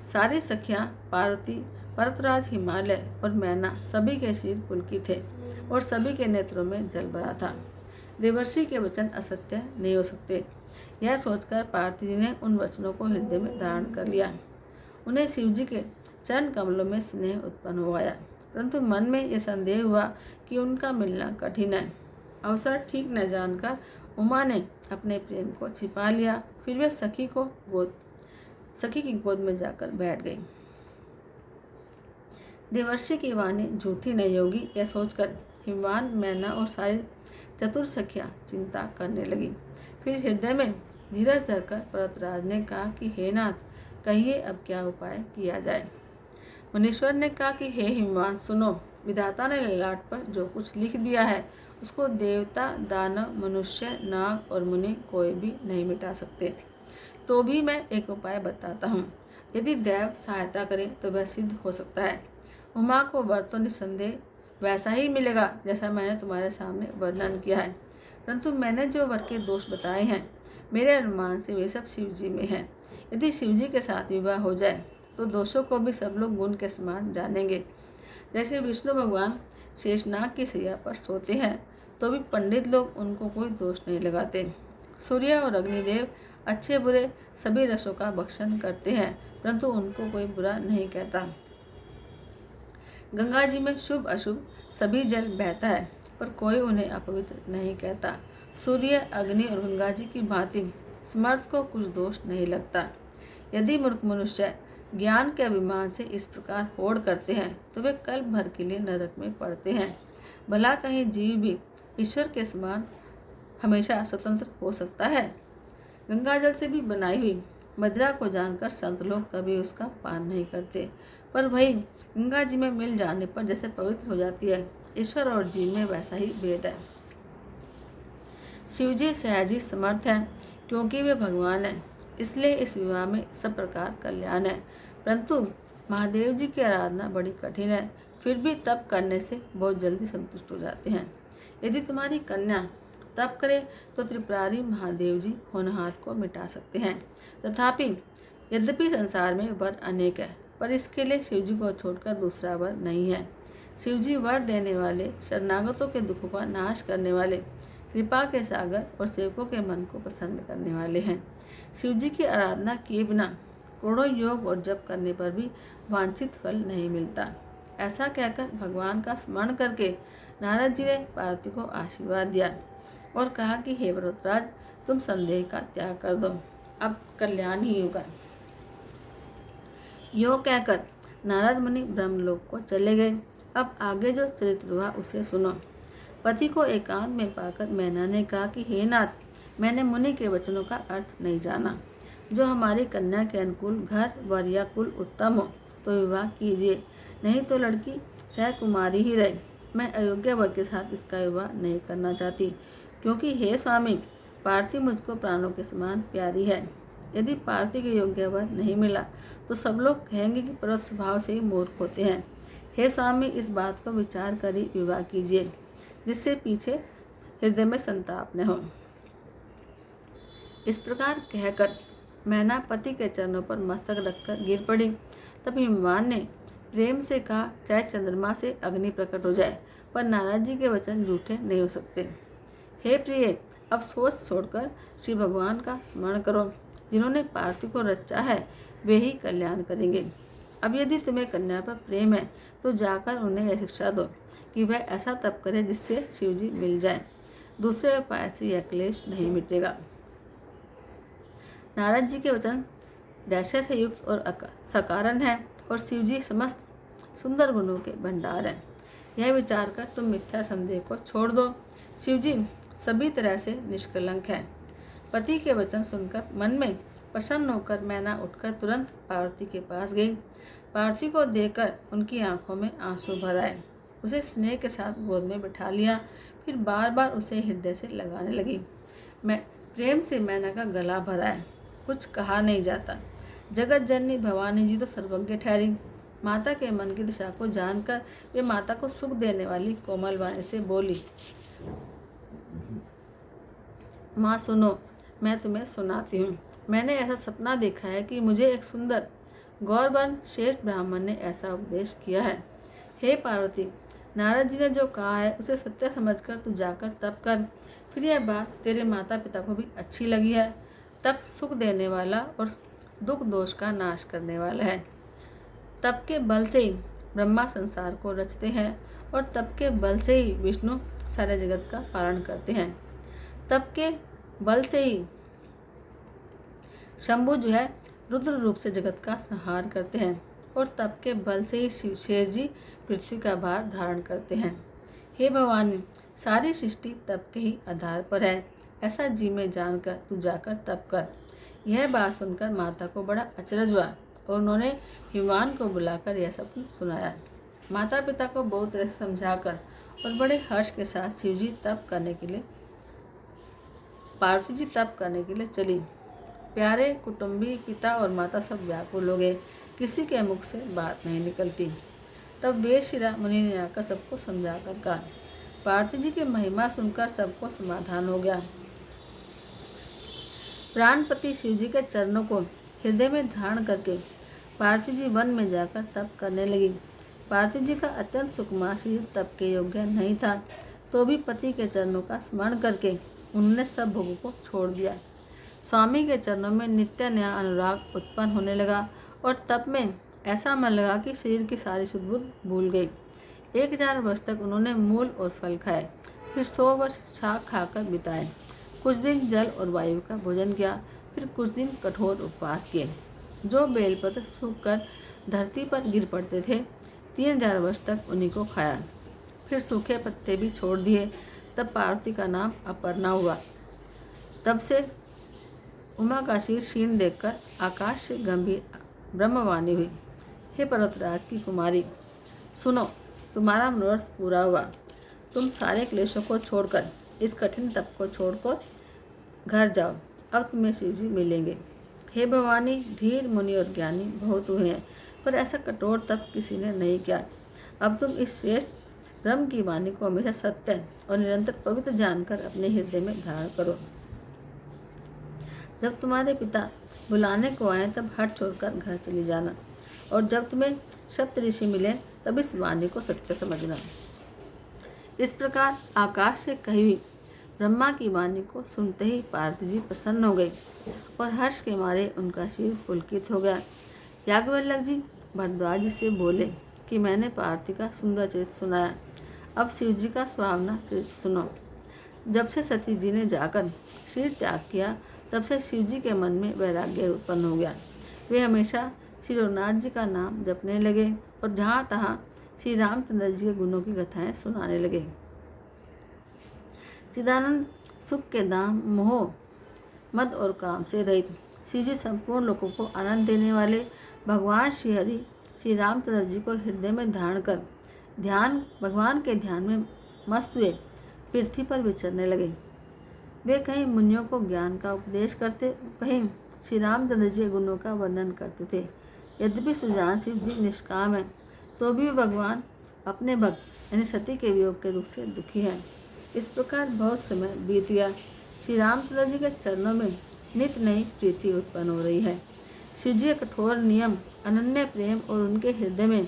सारी सखियां पार्वती, पर्वतराज हिमालय और मैना सभी के शीर पुलकित थे और सभी के नेत्रों में जल भरा था। देवर्षि के वचन असत्य नहीं हो सकते, यह सोचकर पार्वती जी ने उन वचनों को हृदय में धारण कर लिया। उन्हें शिवजी के चरण कमलों में स्नेह उत्पन्न हो आया, परंतु मन में यह संदेह हुआ कि उनका मिलना कठिन है। अवसर ठीक न जानकर उमा ने अपने प्रेम को छिपा लिया। फिर वे सखी की गोद में जाकर बैठ गई। देवर्षि की वाणी झूठी नहीं होगी, यह सोचकर हिमवान, मैना और सारी चतुर सखियां चिंता करने लगी। फिर हृदय में धीरज धरकर पर्वतराज ने कहा कि हे नाथ, कहिए अब क्या उपाय किया जाए। मुनीश्वर ने कहा कि हे हिमवान सुनो, विधाता ने ललाट पर जो कुछ लिख दिया है उसको देवता, दानव, मनुष्य, नाग और मुनि कोई भी नहीं मिटा सकते। तो भी मैं एक उपाय बताता हूँ, यदि देव सहायता करे तो वह सिद्ध हो सकता है। उमा को वर तो निसंदेह वैसा ही मिलेगा जैसा मैंने तुम्हारे सामने वर्णन किया है, परंतु मैंने जो वर के दोष बताए हैं मेरे अनुमान से वे सब शिव जी में हैं। यदि शिव जी के साथ विवाह हो जाए तो दोषों को भी सब लोग गुण के समान जानेंगे। जैसे विष्णु भगवान शेषनाग की शैया पर सोते हैं तो भी पंडित लोग उनको कोई दोष नहीं लगाते। सूर्य और अग्निदेव अच्छे बुरे सभी रसों का भक्षण करते हैं, परंतु उनको कोई बुरा नहीं कहता। गंगा जी में शुभ अशुभ सभी जल बहता है, पर कोई उन्हें अपवित्र नहीं कहता। सूर्य, अग्नि और गंगा जी की भांति समर्थ को कुछ दोष नहीं लगता। यदि मूर्ख मनुष्य ज्ञान के अभिमान से इस प्रकार होड़ करते हैं तो वे कल्प भर के लिए नरक में पड़ते हैं। भला कहीं जीव भी ईश्वर के समान हमेशा स्वतंत्र हो सकता है? गंगा जल से भी बनाई हुई मदिरा को जानकर संत लोग कभी उसका पान नहीं करते, पर वही गंगा जी में मिल जाने पर जैसे पवित्र हो जाती है, ईश्वर और जीव में वैसा ही भेद है। शिवजी सहजी समर्थ हैं क्योंकि वे भगवान हैं, इसलिए इस विवाह में सब प्रकार कल्याण है। परंतु महादेव जी की आराधना बड़ी कठिन है, फिर भी तप करने से बहुत जल्दी संतुष्ट हो जाते हैं। यदि तुम्हारी कन्या तप करे तो त्रिपुरारी महादेव जी होनहार को मिटा सकते हैं। तथापि यद्यपि संसार में वर अनेक है, पर इसके लिए शिवजी को छोड़कर दूसरा वर नहीं है। शिवजी वर देने वाले, शरणागतों के दुखों का नाश करने वाले, कृपा के सागर और सेवकों के मन को प्रसन्न करने वाले हैं। शिवजी की आराधना किए बिना करोड़ों योग और जप करने पर भी वांछित फल नहीं मिलता। ऐसा कहकर भगवान का स्मरण करके नारद जी ने पार्वती को आशीर्वाद दिया और कहा कि हे पर्वतराज, तुम संदेह का त्याग कर दो, अब कल्याण ही होगा। यो कहकर नारद मुनि ब्रह्मलोक को चले गए। अब आगे जो चरित्र हुआ उसे सुनो। पति को एकांत में पाकर मैना ने कहा कि हे नाथ, मैंने मुनि के वचनों का अर्थ नहीं जाना। जो हमारी कन्या के अनुकूल घर वर या कुल उत्तम हो तो विवाह कीजिए, नहीं तो लड़की चाहे कुमारी ही रहे। मैं अयोग्य वर के साथ इसका विवाह नहीं करना चाहती, क्योंकि हे स्वामी, पार्वती मुझको प्राणों के समान प्यारी है। यदि पार्वती के योग्य वर नहीं मिला तो सब लोग कहेंगे कि पर्वत स्वभाव से ही मूर्ख होते हैं। हे स्वामी, इस बात को विचार कर ही विवाह कीजिए, जिससे पीछे हृदय में संताप न हो। इस प्रकार कहकर मैना पति के चरणों पर मस्तक रखकर गिर पड़ी। तब हिमवान ने प्रेम से कहा, चाहे चंद्रमा से अग्नि प्रकट हो जाए, पर नारद जी के वचन झूठे नहीं हो सकते। हे प्रिय, अब सोच छोड़कर श्री भगवान का स्मरण करो। जिन्होंने पार्वती को रचा है वे ही कल्याण करेंगे। अब यदि तुम्हें कन्या पर प्रेम है तो जाकर उन्हें यह शिक्षा दो कि वह ऐसा तप करे जिससे शिवजी मिल जाए। दूसरे उपाय से यह क्लेश नहीं मिटेगा। नारद जी के वचन दैश्य से युक्त और सकारण है और शिवजी समस्त सुंदर गुणों के भंडार हैं। यह विचार कर तुम मिथ्या संदेह को छोड़ दो। शिवजी सभी तरह से निष्कलंक है। पति के वचन सुनकर मन में प्रसन्न होकर मैना उठकर तुरंत पार्वती के पास गई। पार्वती को देखकर उनकी आंखों में आंसू भर आए। उसे स्नेह के साथ गोद में बिठा लिया, फिर बार बार उसे हृदय से लगाने लगी। मैं प्रेम से मैना का गला भरा है, कुछ कहा नहीं जाता। जगत जननी भवानी जी तो सर्वज्ञ ठहरी। माता के मन की दिशा को जानकर वे माता को सुख देने वाली कोमल वाणी से बोली, माँ सुनो, मैं तुम्हें सुनाती हूँ। मैंने ऐसा सपना देखा है कि मुझे एक सुंदर गौरवर्ण श्रेष्ठ ब्राह्मण ने ऐसा उपदेश किया है। हे पार्वती, नारद जी ने जो कहा है उसे सत्य समझकर तू जाकर तप कर। फिर यह बात तेरे माता पिता को भी अच्छी लगी है। तप सुख देने वाला और दुख दोष का नाश करने वाला है। तप के बल से ही ब्रह्मा संसार को रचते हैं और तप के बल से ही विष्णु सारे जगत का पालन करते हैं। तप के बल से ही शंभु जो है रुद्र रूप से जगत का संहार करते हैं और तप के बल से ही शेष जी पृथ्वी का भार धारण करते हैं। हे भवानी, सारी सृष्टि तप के ही आधार पर है, ऐसा जी में जानकर तू जाकर तप कर। यह बात सुनकर माता को बड़ा अचरज हुआ और उन्होंने हिमवान को बुलाकर यह सब सुनाया। माता पिता को बहुत तरह से समझाकर और बड़े हर्ष के साथ शिवजी पार्वती जी तप करने के लिए चली। प्यारे कुटुंबी पिता और माता सब व्याकुल हो गए, किसी के मुख से बात नहीं निकलती। तब वेदशिरा मुनि ने आकर सबको समझाकर कहा। पार्वती जी की महिमा सुनकर सबको समाधान हो गया। प्राणपति शिवजी के चरणों को हृदय में धारण करके पार्वती जी वन में जाकर तप करने लगी। पार्वती जी का अत्यंत सुकुमार शरीर तप के योग्य नहीं था, तो भी पति के चरणों का स्मरण करके उन्होंने सब भोगों को छोड़ दिया। स्वामी के चरणों में नित्य नया अनुराग उत्पन्न होने लगा और तप में ऐसा मन लगा कि शरीर की सारी सुध बुध भूल गई। 1000 वर्ष तक उन्होंने मूल और फल खाए, फिर 100 वर्ष शाक खाकर बिताए। कुछ दिन जल और वायु का भोजन किया, फिर कुछ दिन कठोर उपवास किए। जो बेलपत्र सूखकर धरती पर गिर पड़ते थे, 3000 वर्ष तक उन्हीं को खाया। फिर सूखे पत्ते भी छोड़ दिए। तब पार्वती का नाम अपर्णा हुआ। तब से उमा का शीर क्षीण देखकर आकाश से गंभीर ब्रह्मवाणी हुई। हे पर्वतराज की कुमारी, सुनो, तुम्हारा मनोरथ पूरा हुआ। तुम सारे क्लेशों को छोड़कर, इस कठिन तप को छोड़कर घर जाओ। अब तुम्हें शिवजी मिलेंगे। हे भवानी, धीर मुनि और ज्ञानी बहुत हुए हैं, पर ऐसा कठोर तप किसी ने नहीं किया। अब तुम इस श्रेष्ठ ब्रह्म की वाणी को हमेशा सत्य और निरंतर पवित्र जानकर अपने हृदय में धारण करो। जब तुम्हारे पिता बुलाने को आए तब हट छोड़कर घर चली जाना, और जब तुम्हें सप्त ऋषि मिले तब इस वाणी को सत्य समझना। इस प्रकार आकाश से कही हुई ब्रह्मा की वाणी को सुनते ही पार्वती जी प्रसन्न हो गई और हर्ष के मारे उनका सिर पुलकित हो गया। याज्ञवल्क्य जी भरद्वाज जी से बोले कि मैंने पार्वती का सुंदर चरित्र सुनाया, अब शिव जी का सुहावना चरित्र सुनो। जब से सती जी ने जाकर सिर त्याग किया, तब से शिव जी के मन में वैराग्य उत्पन्न हो गया। वे हमेशा श्री रघुनाथ जी का नाम जपने लगे और जहाँ तहाँ श्री रामचंद्र जी के गुणों की कथाएं सुनाने लगे। चिदानंद सुख के दाम, मोह, मद और काम से रहित शिव जी संपूर्ण लोगों को आनंद देने वाले भगवान श्री हरि श्री रामचंद्र जी को हृदय में धारण कर भगवान के ध्यान में मस्त हुए पृथ्वी पर विचरने लगे। वे कहीं मुनियों को ज्ञान का उपदेश करते, कहीं श्री रामचंद्र जी के गुणों का वर्णन करते थे। यद्यपि सुजान शिव जी निष्काम है, तो भी भगवान अपने भक्त यानी सती के वियोग के दुख से दुखी हैं। इस प्रकार बहुत समय बीत गया। श्री रामचंद्र जी के चरणों में नित्य नई प्रीति उत्पन्न हो रही है। शिव जी के कठोर नियम, अनन्य प्रेम और उनके हृदय में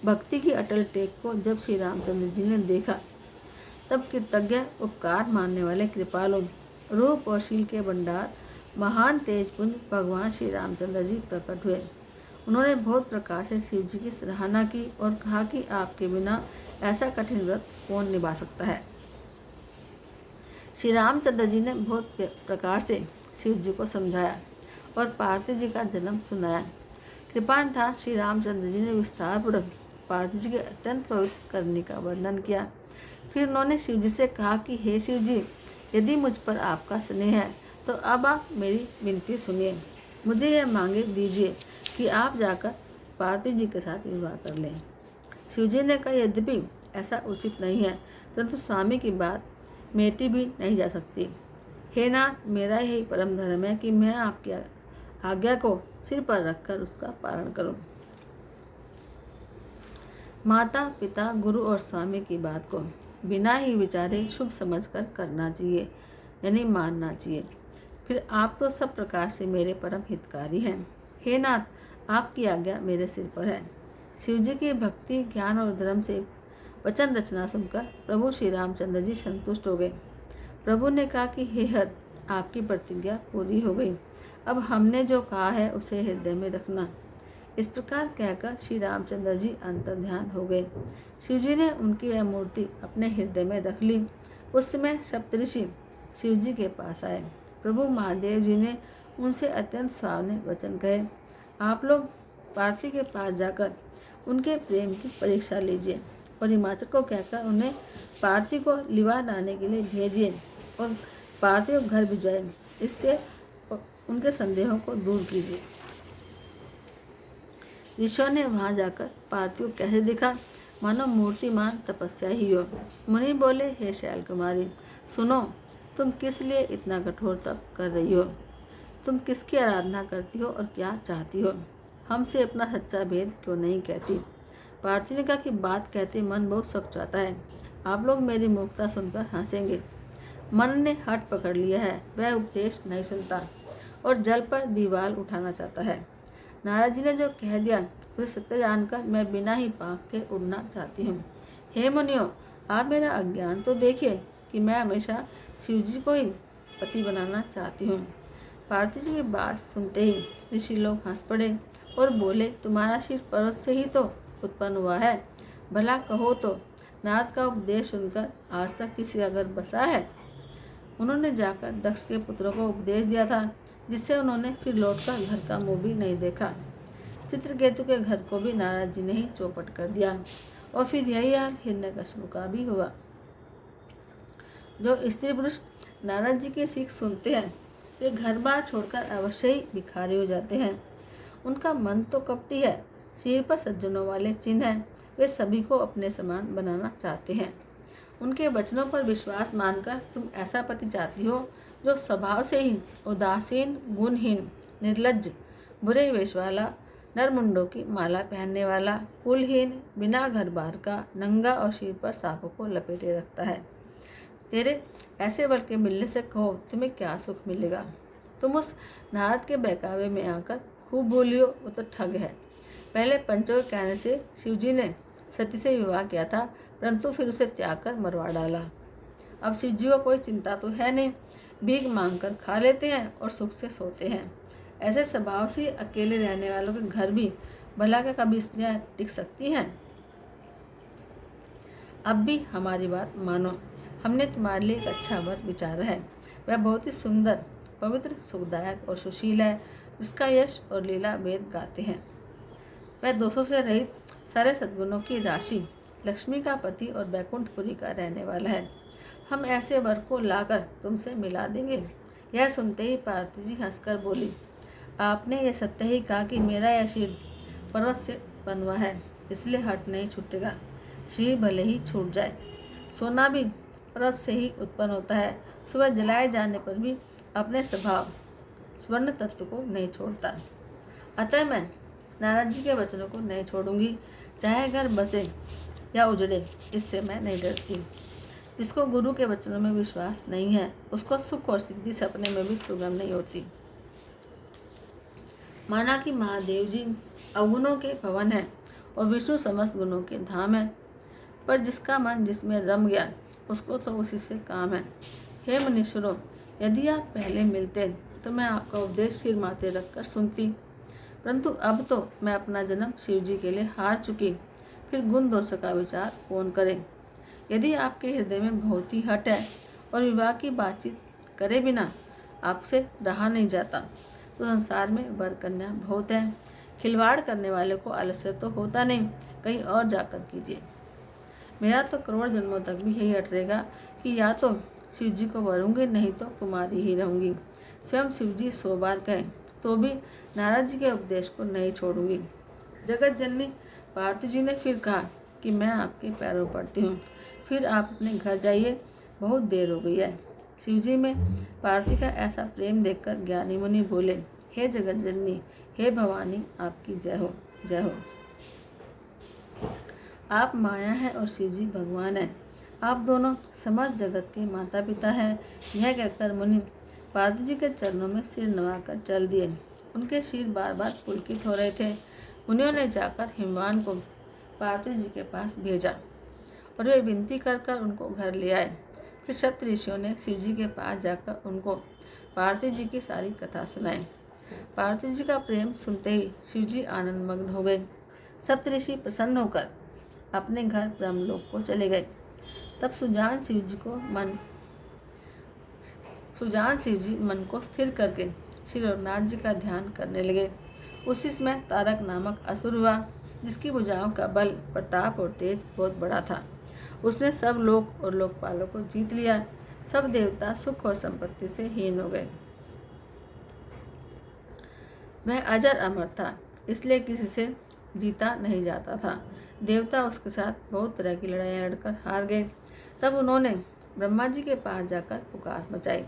भक्ति की अटल टेक को जब श्री रामचंद्र जी ने देखा, तब कृतज्ञ, उपकार मानने वाले कृपालु, रूप और शील के भंडार, महान तेजपुंज भगवान श्री रामचंद्र जी प्रकट हुए। उन्होंने बहुत प्रकार से शिव जी की सराहना की और कहा कि आपके बिना ऐसा कठिन व्रत कौन निभा सकता है। श्री रामचंद्र जी ने बहुत प्रकार से शिव जी को समझाया और पार्वती जी का जन्म सुनाया। कृपान था श्री रामचंद्र जी ने विस्तारपूर्वक पार्वती जी के अत्यंत पवित्र करने का वर्णन किया। फिर उन्होंने शिव जी से कहा कि हे शिव जी, यदि मुझ पर आपका स्नेह है तो अब आप मेरी विनती सुनिए। मुझे यह मांगे दीजिए कि आप जाकर पार्वती जी के साथ विवाह कर लें। शिव जी ने कहा, यद्यपि ऐसा उचित नहीं है, परंतु स्वामी की बात मेटी भी नहीं जा सकती। हे नाथ, मेरा यही परम धर्म है कि मैं आपकी आज्ञा को सिर पर रखकर उसका पालन करूं। माता, पिता, गुरु और स्वामी की बात को बिना ही विचारे शुभ समझकर करना चाहिए, यानी मानना चाहिए। फिर आप तो सब प्रकार से मेरे परम हितकारी हैं। हे नाथ, आपकी आज्ञा मेरे सिर पर है। शिव जी की भक्ति, ज्ञान और धर्म से वचन रचना सुनकर प्रभु श्री रामचंद्र जी संतुष्ट हो गए। प्रभु ने कहा कि हे हर, आपकी प्रतिज्ञा पूरी हो गई। अब हमने जो कहा है उसे हृदय में रखना। इस प्रकार कहकर श्री रामचंद्र जी अंतर्ध्यान हो गए। शिव जी ने उनकी वह मूर्ति अपने हृदय में रख ली। उस समय सप्तऋषि शिव जी के पास आए। प्रभु महादेव जी ने उनसे अत्यंत सुहावने वचन कहे। आप लोग पार्वती के पास जाकर उनके प्रेम की परीक्षा लीजिए और हिमाचल को कहकर उन्हें पार्वती को लिवा लाने के लिए भेजिए और पार्वती को घर भिजवाए। इससे उनके संदेहों को दूर कीजिए। ऋषियों ने वहां जाकर पार्थिव को कैसे देखा, मानो मूर्तिमान तपस्या ही हो। मुनि बोले, हे शैल कुमारी, सुनो, तुम किस लिए इतना कठोर तप कर रही हो? तुम किसकी आराधना करती हो और क्या चाहती हो? हमसे अपना सच्चा भेद क्यों नहीं कहती? पार्थिव ने कहा कि बात कहते मन बहुत सक जाता है। आप लोग मेरी मूर्खता सुनकर हंसेंगे। मन ने हट पकड़ लिया है, वह उपदेश नहीं सुनता और जल पर दीवार उठाना चाहता है। नारद जी ने जो कह दिया उसे सत्य जानकर मैं बिना ही पाँख के उड़ना चाहती हूँ। हे मुनियों, आप मेरा अज्ञान तो देखिए कि मैं हमेशा शिव जी को ही पति बनाना चाहती हूँ। पार्थिव जी की बात सुनते ही ऋषि लोग हंस पड़े और बोले, तुम्हारा सिर पर्वत से ही तो उत्पन्न हुआ है। भला कहो तो नारद का उपदेश सुनकर आज तक किसी का घर बसा है? उन्होंने जाकर दक्ष के पुत्रों को उपदेश दिया था, जिससे उन्होंने फिर लौटकर घर का मुंह भी नहीं देखा। चित्रकेतु के घर को भी नारद जी ने ही चौपट कर दिया और फिर यही हाल हिरण्यकश्यप का भी हुआ। जो स्त्री पुरुष नारद जी की सीख सुनते हैं वे घर बार छोड़कर अवश्य ही भिखारी हो जाते हैं। उनका मन तो कपटी है, सिर पर सज्जनों वाले चिन्ह हैं, वे सभी को अपने समान बनाना चाहते हैं। उनके वचनों पर विश्वास मानकर तुम ऐसा पति चाहती हो जो स्वभाव से ही उदासीन, गुणहीन, निर्लज्ज, बुरे वेश वाला, नरमुंडों की माला पहनने वाला, कुलहीन, बिना घर बार का, नंगा और सिर पर सांपों को लपेटे रखता है। तेरे ऐसे वर के मिलने से कहो तुम्हें क्या सुख मिलेगा? तुम उस नारद के बहकावे में आकर खूब बोलियो, वो तो ठग है। पहले पंचों के कहने से शिवजी ने सती से विवाह किया था, परंतु फिर उसे त्याग कर मरवा डाला। अब शिवजी को कोई चिंता तो है नहीं, भीख मांगकर खा लेते हैं और सुख से सोते हैं। ऐसे स्वभाव से अकेले रहने वालों के घर भी भला क्या कभी स्त्रियां टिक सकती हैं? अब भी हमारी बात मानो, हमने तुम्हारे लिए एक अच्छा वर विचारा है। वह बहुत ही सुंदर, पवित्र, सुखदायक और सुशील है, जिसका यश और लीला वेद गाते हैं। वह दोषों से रहित, सारे सद्गुणों की राशि, लक्ष्मी का पति और बैकुंठपुरी का रहने वाला है। हम ऐसे वर को लाकर तुमसे मिला देंगे। यह सुनते ही पार्वती जी हंसकर बोली, आपने यह सत्य ही कहा कि मेरा यह शीर पर्वत से बनवा है, इसलिए हट नहीं छूटेगा। शीर भले ही छूट जाए, सोना भी पर्वत से ही उत्पन्न होता है। सुबह जलाए जाने पर भी अपने स्वभाव स्वर्ण तत्व को नहीं छोड़ता। अतः मैं नारद जी के वचनों को नहीं छोड़ूंगी, चाहे घर बसे या उजड़े, इससे मैं नहीं डरती। जिसको गुरु के वचनों में विश्वास नहीं है, उसको सुख और सिद्धि सपने में भी सुगम नहीं होती। माना कि महादेव जी अवगुणों के भवन है और विष्णु समस्त गुणों के धाम है, पर जिसका मन जिसमें रम गया उसको तो उसी से काम है। हे मुनीश्वरों, यदि आप पहले मिलते तो मैं आपका उपदेश सिर माथे रखकर सुनती, परंतु अब तो मैं अपना जन्म शिव जी के लिए हार चुकी, फिर गुण दोष का विचार कौन करे? यदि आपके हृदय में बहुत ही हट है और विवाह की बातचीत करे बिना आपसे रहा नहीं जाता, तो संसार में वर कन्या बहुत है। खिलवाड़ करने वाले को आलस्य तो होता नहीं, कहीं और जाकर कीजिए। मेरा तो करोड़ जन्मों तक भी यही हट रहेगा कि या तो शिव जी को वरूंगी, नहीं तो कुमारी ही रहूंगी। स्वयं शिव जी 100 बार कहें तो भी नारद जी के उपदेश को नहीं छोड़ूंगी। जगत जननी पार्वती जी ने फिर कहा कि मैं आपके पैरों पड़ती हूँ, फिर आप अपने घर जाइए, बहुत देर हो गई है। शिव जी में पार्वती का ऐसा प्रेम देखकर ज्ञानी मुनि बोले, हे जगत जननी, हे भवानी, आपकी जय हो, जय हो। आप माया है और शिव जी भगवान है, आप दोनों समस्त जगत के माता पिता हैं। यह कहकर मुनि पार्वती जी के चरणों में सिर नवाकर चल दिए। उनके सिर बार बार पुलकित हो रहे थे। मुनियों ने जाकर हिमवान को पार्वती जी के पास भेजा और वे विनती कर कर उनको घर ले आए। फिर सप्त ऋषियों ने शिव जी के पास जाकर उनको पार्वती जी की सारी कथा सुनाई। पार्वती जी का प्रेम सुनते ही शिव जी आनंद मग्न हो गए। सप्त ऋषि प्रसन्न होकर अपने घर ब्रह्मलोक को चले गए। तब सुजान शिव जी मन को स्थिर करके श्री रघुनाथ जी का ध्यान करने लगे। उसी समय तारक नामक असुर हुआ, जिसकी भुजाओं का बल, प्रताप और तेज बहुत बड़ा था। उसने सब लोक और लोकपालों को जीत लिया। सब देवता सुख और संपत्ति से हीन हो गए। वह अजर अमर था, इसलिए किसी से जीता नहीं जाता था। देवता उसके साथ बहुत तरह की लड़ाइयाँ लड़कर हार गए। तब उन्होंने ब्रह्मा जी के पास जाकर पुकार मचाई।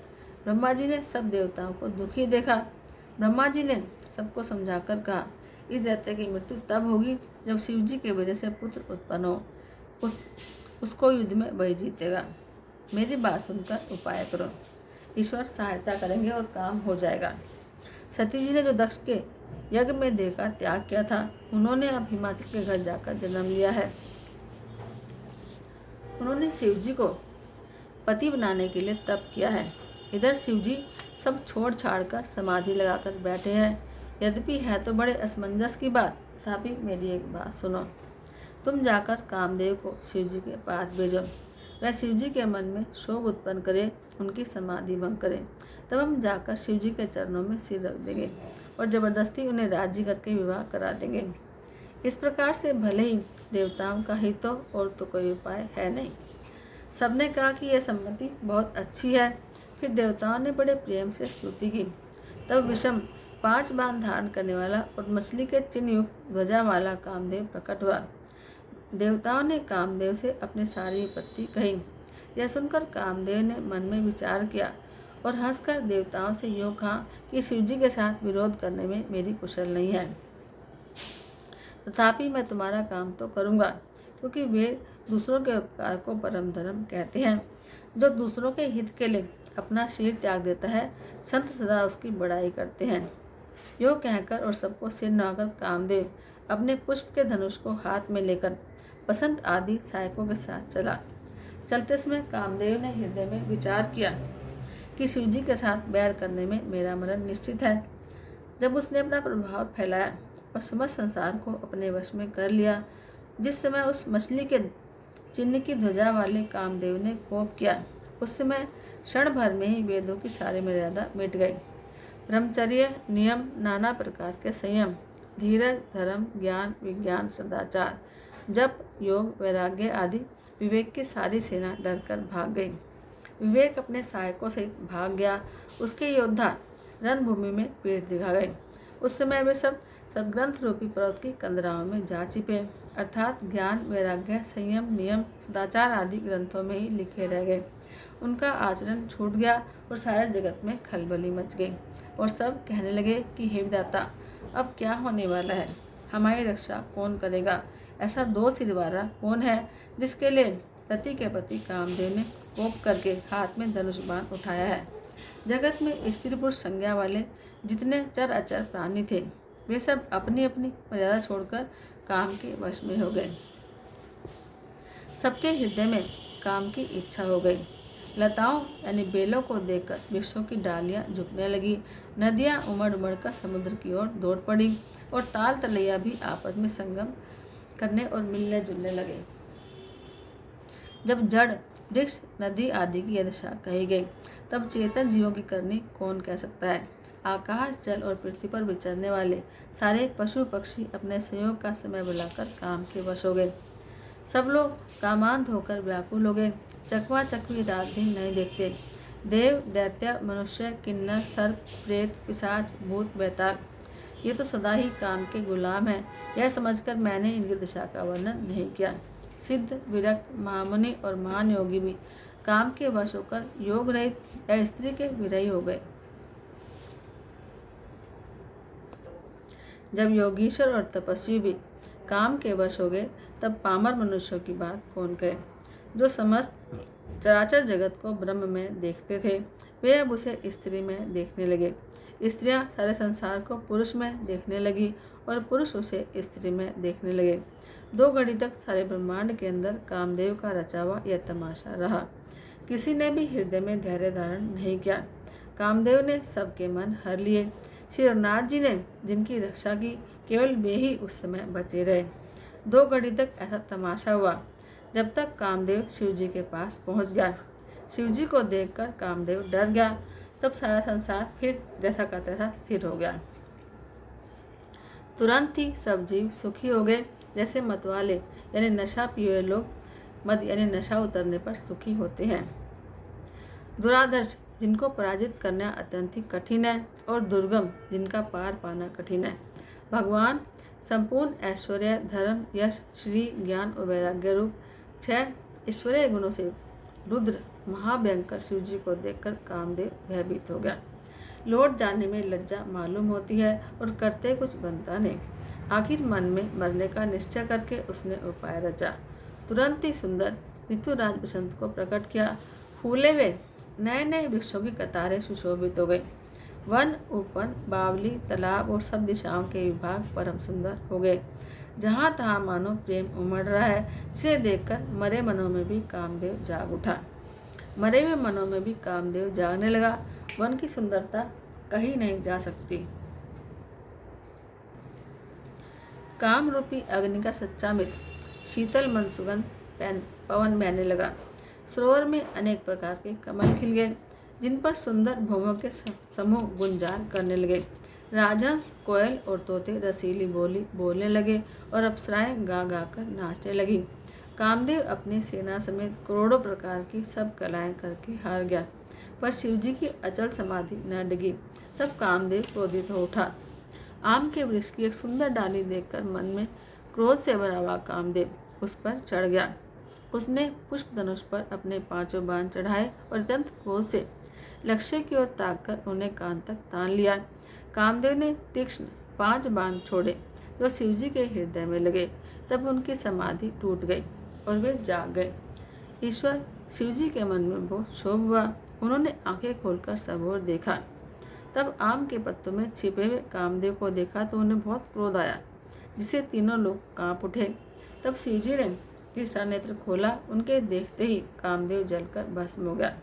ब्रह्मा जी ने सब देवताओं को दुखी देखा। ब्रह्मा जी ने सबको समझाकर कहा, इस दैत्य की मृत्यु तब होगी जब शिव जी के वजह से पुत्र उत्पन्न हो। उसको युद्ध में वही जीतेगा। मेरी बात सुनकर उपाय करो, ईश्वर सहायता करेंगे और काम हो जाएगा। सती जी ने जो दक्ष के यज्ञ में देह का त्याग किया था, उन्होंने अब हिमाचल के घर जाकर जन्म लिया है। उन्होंने शिव जी को पति बनाने के लिए तप किया है। इधर शिव जी सब छोड़ छाड़ कर समाधि लगाकर बैठे हैं। यद्यपि है तो बड़े असमंजस की बात, तथापि मेरी एक बात सुनो। तुम जाकर कामदेव को शिव जी के पास भेजो। वह शिव जी के मन में शोभ उत्पन्न करे, उनकी समाधि भंग करे। तब हम जाकर शिव जी के चरणों में सिर रख देंगे और जबरदस्ती उन्हें राज्य करके विवाह करा देंगे। इस प्रकार से भले ही देवताओं का हित हो और तो कोई उपाय है नहीं। सबने कहा कि यह सम्मति बहुत अच्छी है। फिर देवताओं ने बड़े प्रेम से स्तुति की। तब विषम 5 बाण धारण करने वाला और मछली के चिन्ह युक्त ध्वजा वाला कामदेव प्रकट हुआ। देवताओं ने कामदेव से अपनी सारी विपत्ति कही। यह सुनकर कामदेव ने मन में विचार किया और हंसकर देवताओं से यूँ कहा कि शिवजी के साथ विरोध करने में मेरी कुशल नहीं है। तथापि मैं तुम्हारा काम तो करूँगा, क्योंकि वे दूसरों के उपकार को परम धर्म कहते हैं। जो दूसरों के हित के लिए अपना सिर त्याग देता है, संत सदा उसकी बड़ाई करते हैं। यो कहकर और सबको सिर नवाकर कामदेव अपने पुष्प के धनुष को हाथ में लेकर बसंत आदि सहायकों के साथ चला। चलते समय कामदेव ने हृदय में विचार किया कि शिवजी के साथ बैर करने में मेरा मरण निश्चित है। जब उसने अपना प्रभाव फैलाया और समस्त संसार को अपने वश में कर लिया, जिस समय उस मछली के चिन्ह की ध्वजा वाले कामदेव ने कोप किया, उस समय क्षण भर में ही वेदों की सारी मर्यादा मिट गई। ब्रह्मचर्य, नियम, नाना प्रकार के संयम, धीरज, धर्म, ज्ञान, विज्ञान, सदाचार, जप, योग, वैराग्य आदि विवेक की सारी सेना डरकर भाग गई। विवेक अपने सहायकों सहित भाग गया। उसके योद्धा रणभूमि में पीठ दिखा गए। उस समय वे सब सदग्रंथ रूपी पर्वत की कंदराओं में जा छिपे, अर्थात ज्ञान, वैराग्य, संयम, नियम, सदाचार आदि ग्रंथों में ही लिखे रह गए। उनका आचरण छूट गया और सारे जगत में खलबली मच गई और सब कहने लगे कि हे विधाता, अब क्या होने वाला है? हमारी रक्षा कौन करेगा? ऐसा 2 सिर वाला कौन है जिसके लिए रति के पति कामदेव ने कोप करके हाथ में धनुष बाण उठाया है? जगत में स्त्री पुरुष संज्ञा वाले जितने चर अचर प्राणी थे, वे सब अपनी अपनी मर्यादा छोड़कर काम के वश में हो गए। सबके हृदय में काम की इच्छा हो गई। लताओं यानी बेलों को देखकर वृक्षों की डालियां झुकने लगी। नदियां उमड़ उमड़ कर समुद्र की ओर दौड़ पड़ी और ताल तलैया भी आपस में संगम करने और मिलने जुलने लगे। जब जड़, वृक्ष, नदी आदि की दशा कही गई, तब चेतन जीवों की करनी कौन कह सकता है? आकाश, जल और पृथ्वी पर विचरने वाले सारे पशु पक्षी अपने संयोग का समय बुलाकर काम के वश हो गए। सब लोग कामांध होकर व्याकुल हो गए। चकवा चकवी रात दिन नहीं देखते। देव, दैत्य, मनुष्य, किन्नर, सर्प, प्रेत, पिशाच, भूत, बेताल, ये तो सदा ही काम के गुलाम हैं। यह समझकर मैंने इनकी दशा का वर्णन नहीं किया। सिद्ध, विरक्त, महामुनि और महान योगी भी काम के वश होकर योग रहित या स्त्री के विरही हो गए। जब योगीश्वर और तपस्वी भी काम के वश हो गए, तब पामर मनुष्यों की बात कौन कहे? जो समस्त चराचर जगत को ब्रह्म में देखते थे, वे अब उसे स्त्री में देखने लगे। स्त्रियां सारे संसार को पुरुष में देखने लगी और पुरुष उसे स्त्री में देखने लगे। 2 घड़ी तक सारे ब्रह्मांड के अंदर कामदेव का रचा हुआ यह तमाशा रहा। किसी ने भी हृदय में धैर्य धारण नहीं किया। कामदेव ने सबके मन हर लिए। श्री रघुनाथ जी ने जिनकी रक्षा की, केवल वे ही उस समय बचे रहे। 2 घड़ी तक ऐसा तमाशा हुआ, जब तक कामदेव शिवजी के पास पहुंच गया। शिवजी को देखकर कामदेव डर गया। तब सारा संसार फिर जैसा का तैसा स्थिर हो गया। तुरंत ही सब जीव सुखी हो गए, जैसे मतवाले यानी नशा पिए हुए लोग मद यानी नशा उतरने पर सुखी होते हैं। दुरादर्श, जिनको पराजित करना अत्यंत ही कठिन है, और दुर्गम, जिनका पार पाना कठिन है। भगवान संपूर्ण ऐश्वर्य, धर्म, यश, श्री, ज्ञान और वैराग्य रूप 6 ईश्वरीय गुणों से रुद्र महाभयंकर शिव जी को देखकर कामदेव भयभीत हो गया। लौट जाने में लज्जा मालूम होती है और करते कुछ बनता नहीं। आखिर मन में मरने का निश्चय करके उसने उपाय रचा। तुरंत ही सुंदर ऋतुराज बसंत को प्रकट किया। फूले हुए नए नए वृक्षों की कतारें सुशोभित हो गई। वन, उपवन, बावली, तालाब और सब दिशाओं के विभाग परम सुंदर हो गए। जहाँ तहाँ मानो प्रेम उमड़ रहा है, जिसे देखकर मरे मनों में भी कामदेव जाग उठा। मरे हुए मनों में भी कामदेव जागने लगा। वन की सुंदरता कहीं नहीं जा सकती। काम रूपी अग्नि का सच्चा मित्र शीतल मन सुगंध पवन बहने लगा। सरोवर में अनेक प्रकार के कमल खिल गए, जिन पर सुंदर भौमों के समूह गुंजार करने लगे। राजहंस, कोयल और तोते रसीली बोली बोलने लगे और अप्सराएं गा गा कर नाचने लगी। कामदेव अपनी सेना समेत करोड़ों प्रकार की सब कलाएं करके हार गया, पर शिवजी की अचल समाधि न डिगी। तब कामदेव क्रोधित हो उठा। आम के वृक्ष की एक सुंदर डाली देखकर मन में क्रोध से भरा हुआ कामदेव उस पर चढ़ गया। उसने पुष्प धनुष पर अपने 5 बाण चढ़ाए और अत्यंत क्रोध से लक्ष्य की ओर ताककर उन्हें कान तक तान लिया। कामदेव ने तीक्ष्ण 5 बाण छोड़े जो शिवजी के हृदय में लगे। तब उनकी समाधि टूट गई और वे जाग गए। ईश्वर शिवजी के मन में बहुत क्षोभ हुआ। उन्होंने आंखें खोलकर सब ओर देखा। तब आम के पत्तों में छिपे हुए कामदेव को देखा तो उन्हें बहुत क्रोध आया, जिसे तीनों लोग कांप उठे। तब शिवजी ने तीसरा नेत्र खोला। उनके देखते ही कामदेव जलकर भस्म हो गया।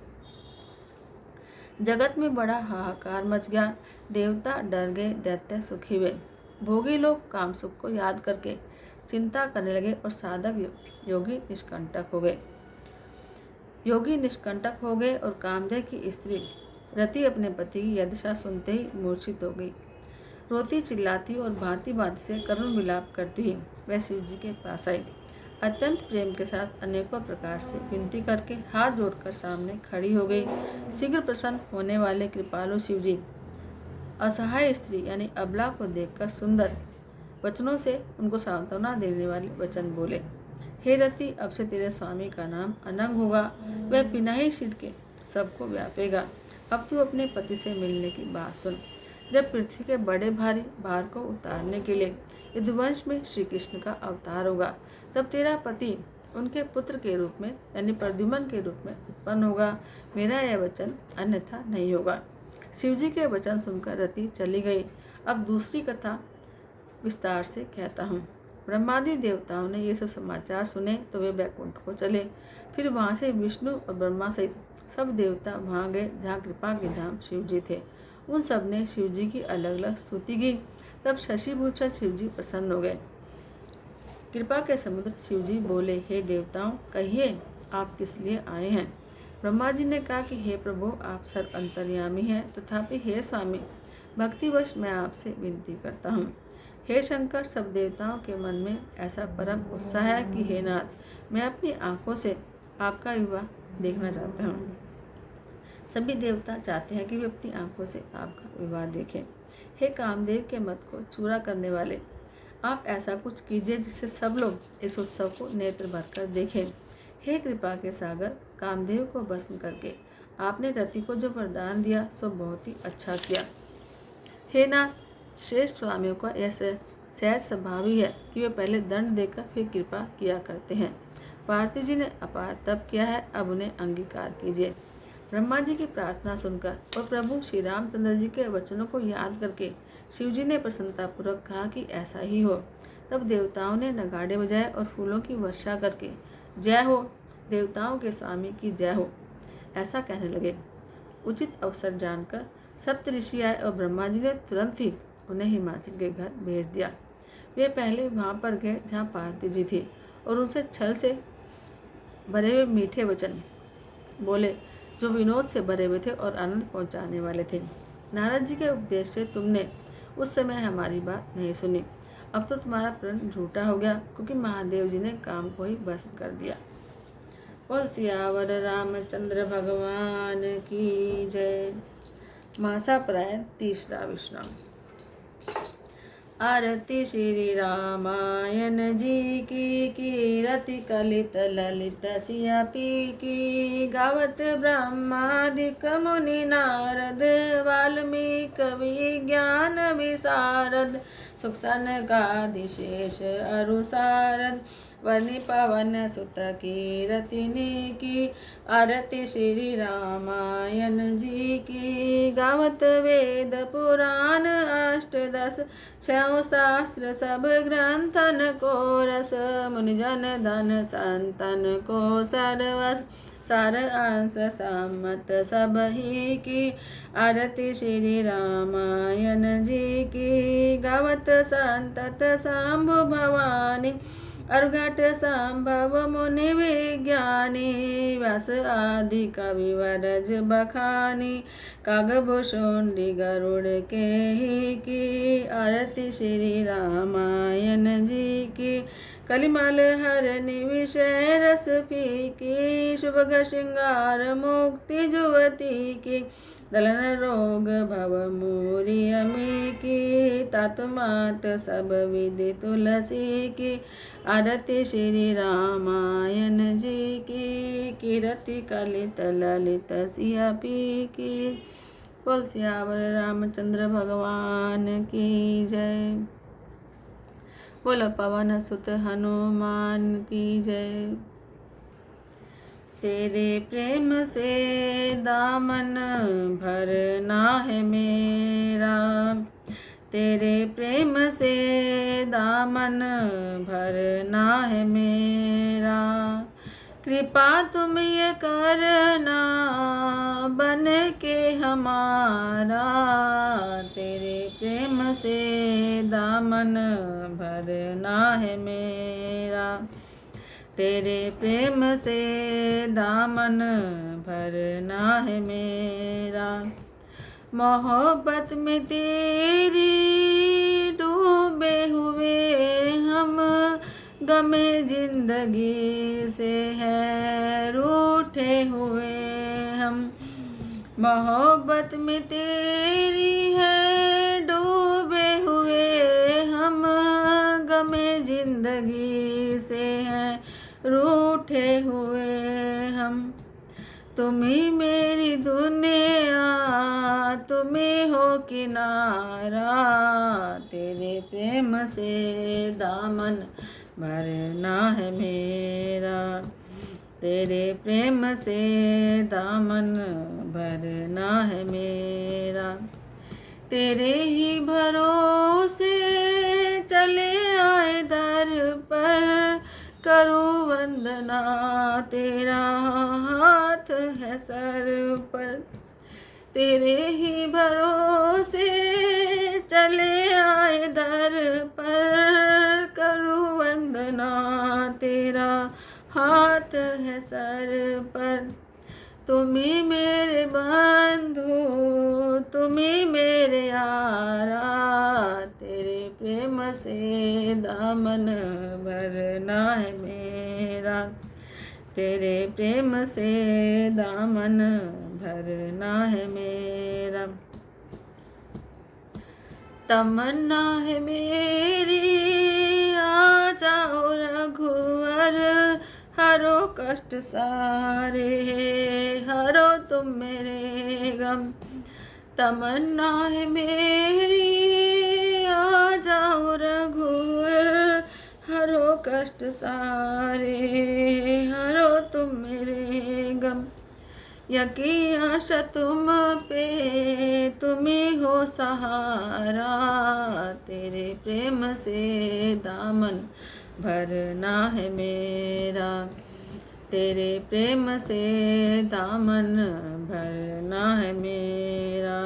जगत में बड़ा हाहाकार मच गया। देवता डर गए, दैत्य सुखी हुए। भोगी लोग काम सुख को याद करके चिंता करने लगे और साधक योगी निष्कंटक हो गए और कामदेव की स्त्री रति अपने पति की यदशा सुनते ही मूर्छित हो गई। रोती चिल्लाती और भांति भांति से करुण विलाप करती हुई वह शिव जी के पास आई। अत्यंत प्रेम के साथ अनेकों प्रकार से विनती करके हाथ जोड़कर सामने खड़ी हो गई। शीघ्र प्रसन्न होने वाले कृपालु शिव जी असहाय स्त्री यानी अबला को देखकर सुंदर वचनों से उनको सांत्वना देने वाले वचन बोले। हे रति, अब से तेरे स्वामी का नाम अनंग होगा। वह बिना ही छिड़के सबको व्यापेगा। अब तू अपने पति से मिलने की बात सुन। जब पृथ्वी के बड़े भारी भार को उतारने के लिए यदुवंश में श्री कृष्ण का अवतार होगा, तब तेरा पति उनके पुत्र के रूप में यानी प्रद्युम्न के रूप में उत्पन्न होगा। मेरा यह वचन अन्यथा नहीं होगा। शिवजी के वचन सुनकर रति चली गई। अब दूसरी कथा विस्तार से कहता हूँ। ब्रह्मादि देवताओं ने ये सब समाचार सुने तो वे बैकुंठ को चले। फिर वहाँ से विष्णु और ब्रह्मा सहित सब देवता वहाँ गए जहाँ कृपा के धाम शिव जी थे। उन सब ने शिव जी की अलग अलग स्तुति की। तब शशिभूषण शिव जी प्रसन्न हो गए। कृपा के समुद्र शिव जी बोले, हे देवताओं, कहिए आप किस लिए आए हैं। ब्रह्मा जी ने कहा कि हे प्रभु, आप सर्व अंतर्यामी हैं, तथापि हे स्वामी, भक्तिवश मैं आपसे विनती करता हूँ। हे शंकर, सब देवताओं के मन में ऐसा परम उत्साह है कि हे नाथ, मैं अपनी आंखों से आपका विवाह देखना चाहता हूँ। सभी देवता चाहते हैं कि वे अपनी आंखों से आपका विवाह देखें। हे कामदेव के मत को चूरा करने वाले, आप ऐसा कुछ कीजिए जिससे सब लोग इस उत्सव को नेत्र भरकर देखें। हे कृपा के सागर, कामदेव को भस्म करके आपने रति को जो वरदान दिया सो बहुत ही अच्छा किया। हे नाथ, श्रेष्ठ स्वामियों का यह सहज स्वभाव ही है कि वे पहले दंड देकर फिर कृपा किया करते हैं। पार्थिव जी ने अपार तप किया है, अब उन्हें अंगीकार कीजिए। ब्रह्मा जी की प्रार्थना सुनकर और प्रभु श्री रामचंद्र जी के वचनों को याद करके शिव जी ने प्रसन्नतापूर्वक कहा कि ऐसा ही हो। तब देवताओं ने नगाड़े बजाए और फूलों की वर्षा करके जय हो, देवताओं के स्वामी की जय हो, ऐसा कहने लगे। उचित अवसर जानकर सप्त ऋषि आए और ब्रह्मा जी ने तुरंत ही उन्हें हिमाचल के घर भेज दिया। वे पहले वहाँ पर गए जहाँ पार्वती जी थी और उनसे छल से भरे हुए मीठे वचन बोले जो विनोद से भरे हुए थे और आनंद पहुँचाने वाले थे। नारद जी के उपदेश से तुमने उस समय हमारी बात नहीं सुनी। अब तो तुम्हारा प्रण झूठा हो गया, क्योंकि महादेव जी ने काम को ही भस्म कर दिया। बोल सियावर रामचंद्र भगवान की जय। मासा प्राय तीसरा विश्राम। आरती श्री रामायण जी की, कीरति कलित ललित सिया पी की। गावत ब्रह्मादिक मुनि नारद, वाल्मीकि विज्ञान विशारद। सुख सनकादिशेष अरु सारद, वनि पवन सुत कीरतिनी की। आरती श्री रामायण जी की। गावत वेद पुराण अष्टदश, छौ शास्त्र सब ग्रंथन को रस। मुनिजन धन संतन को सर्वस, सार अंश सम्मत सब ही की। आरती श्री रामायण जी की। गावत संतत शंभु भवानी, अर्घट संभव मुनि विज्ञानी। व्यास आदि कवि वरज बखानी, कागभूषुंडी गरुड़ के ही की। आरती श्री रामायण जी की। कलिमल हरनि विषय रस फीकी, शुभ श्रृंगार मुक्ति जुवती की। दलन रोग भव मूरी अमी की, तात मात सब विधि तुलसी की। आरती श्री रामायण जी की। कीरति कलित ललित सिया पी की। बोल सियावर रामचंद्र भगवान की जय। बोलो पवन सुत हनुमान की जय। तेरे प्रेम से दामन भरना है मेरा, तेरे प्रेम से दामन भरना है मेरा। कृपा तुम ये करना बन के हमारा, तेरे प्रेम से दामन भरना है मेरा। तेरे प्रेम से दामन भरना है मेरा। मोहब्बत में तेरी डूबे हुए हम, गमे जिंदगी से है रूठे हुए हम। मोहब्बत में तेरी है डूबे हुए हम, गमे जिंदगी से है रूठे हुए हम। तुम ही मेरी दुनिया, तुम ही हो किनारा, तेरे प्रेम से दामन भरना है मेरा। तेरे प्रेम से दामन भरना है मेरा। तेरे ही भरोसे चले आए दर पर, करूं वंदना तेरा हाथ है सर पर। तेरे ही भरोसे चले आए दर पर, करूं वंदना तेरा हाथ है सर पर। तुम ही मेरे बंधु, तुम ही मेरे यारा, तेरे प्रेम से दामन भरना है मेरा। तेरे प्रेम से दामन भरना है मेरा। तमन्ना है मेरी आ जाओ रघुवर, हरो कष्ट सारे, हरो तुम मेरे गम। तमन्ना है मेरी आ जाओ रघुवर, हरो कष्ट सारे, हरो तुम मेरे गम। यकी आशा तुम पे, तुम ही हो सहारा, तेरे प्रेम से दामन भरना है मेरा। तेरे प्रेम से दामन भरना है मेरा।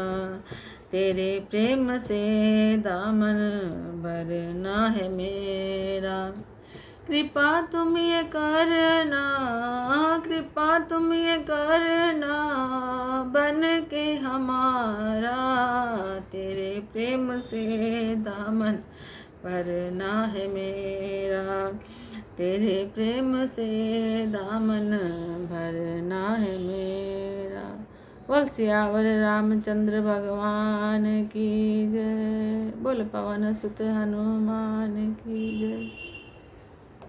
तेरे प्रेम से दामन भरना है मेरा। कृपा तुम ये करना, कृपा तुम ये करना बन के हमारा, तेरे प्रेम से दामन भरना है मेरा। तेरे प्रेम से दामन भरना है मेरा। बोल सियावर रामचंद्र भगवान की जय। बोल पवन सुत हनुमान की जय।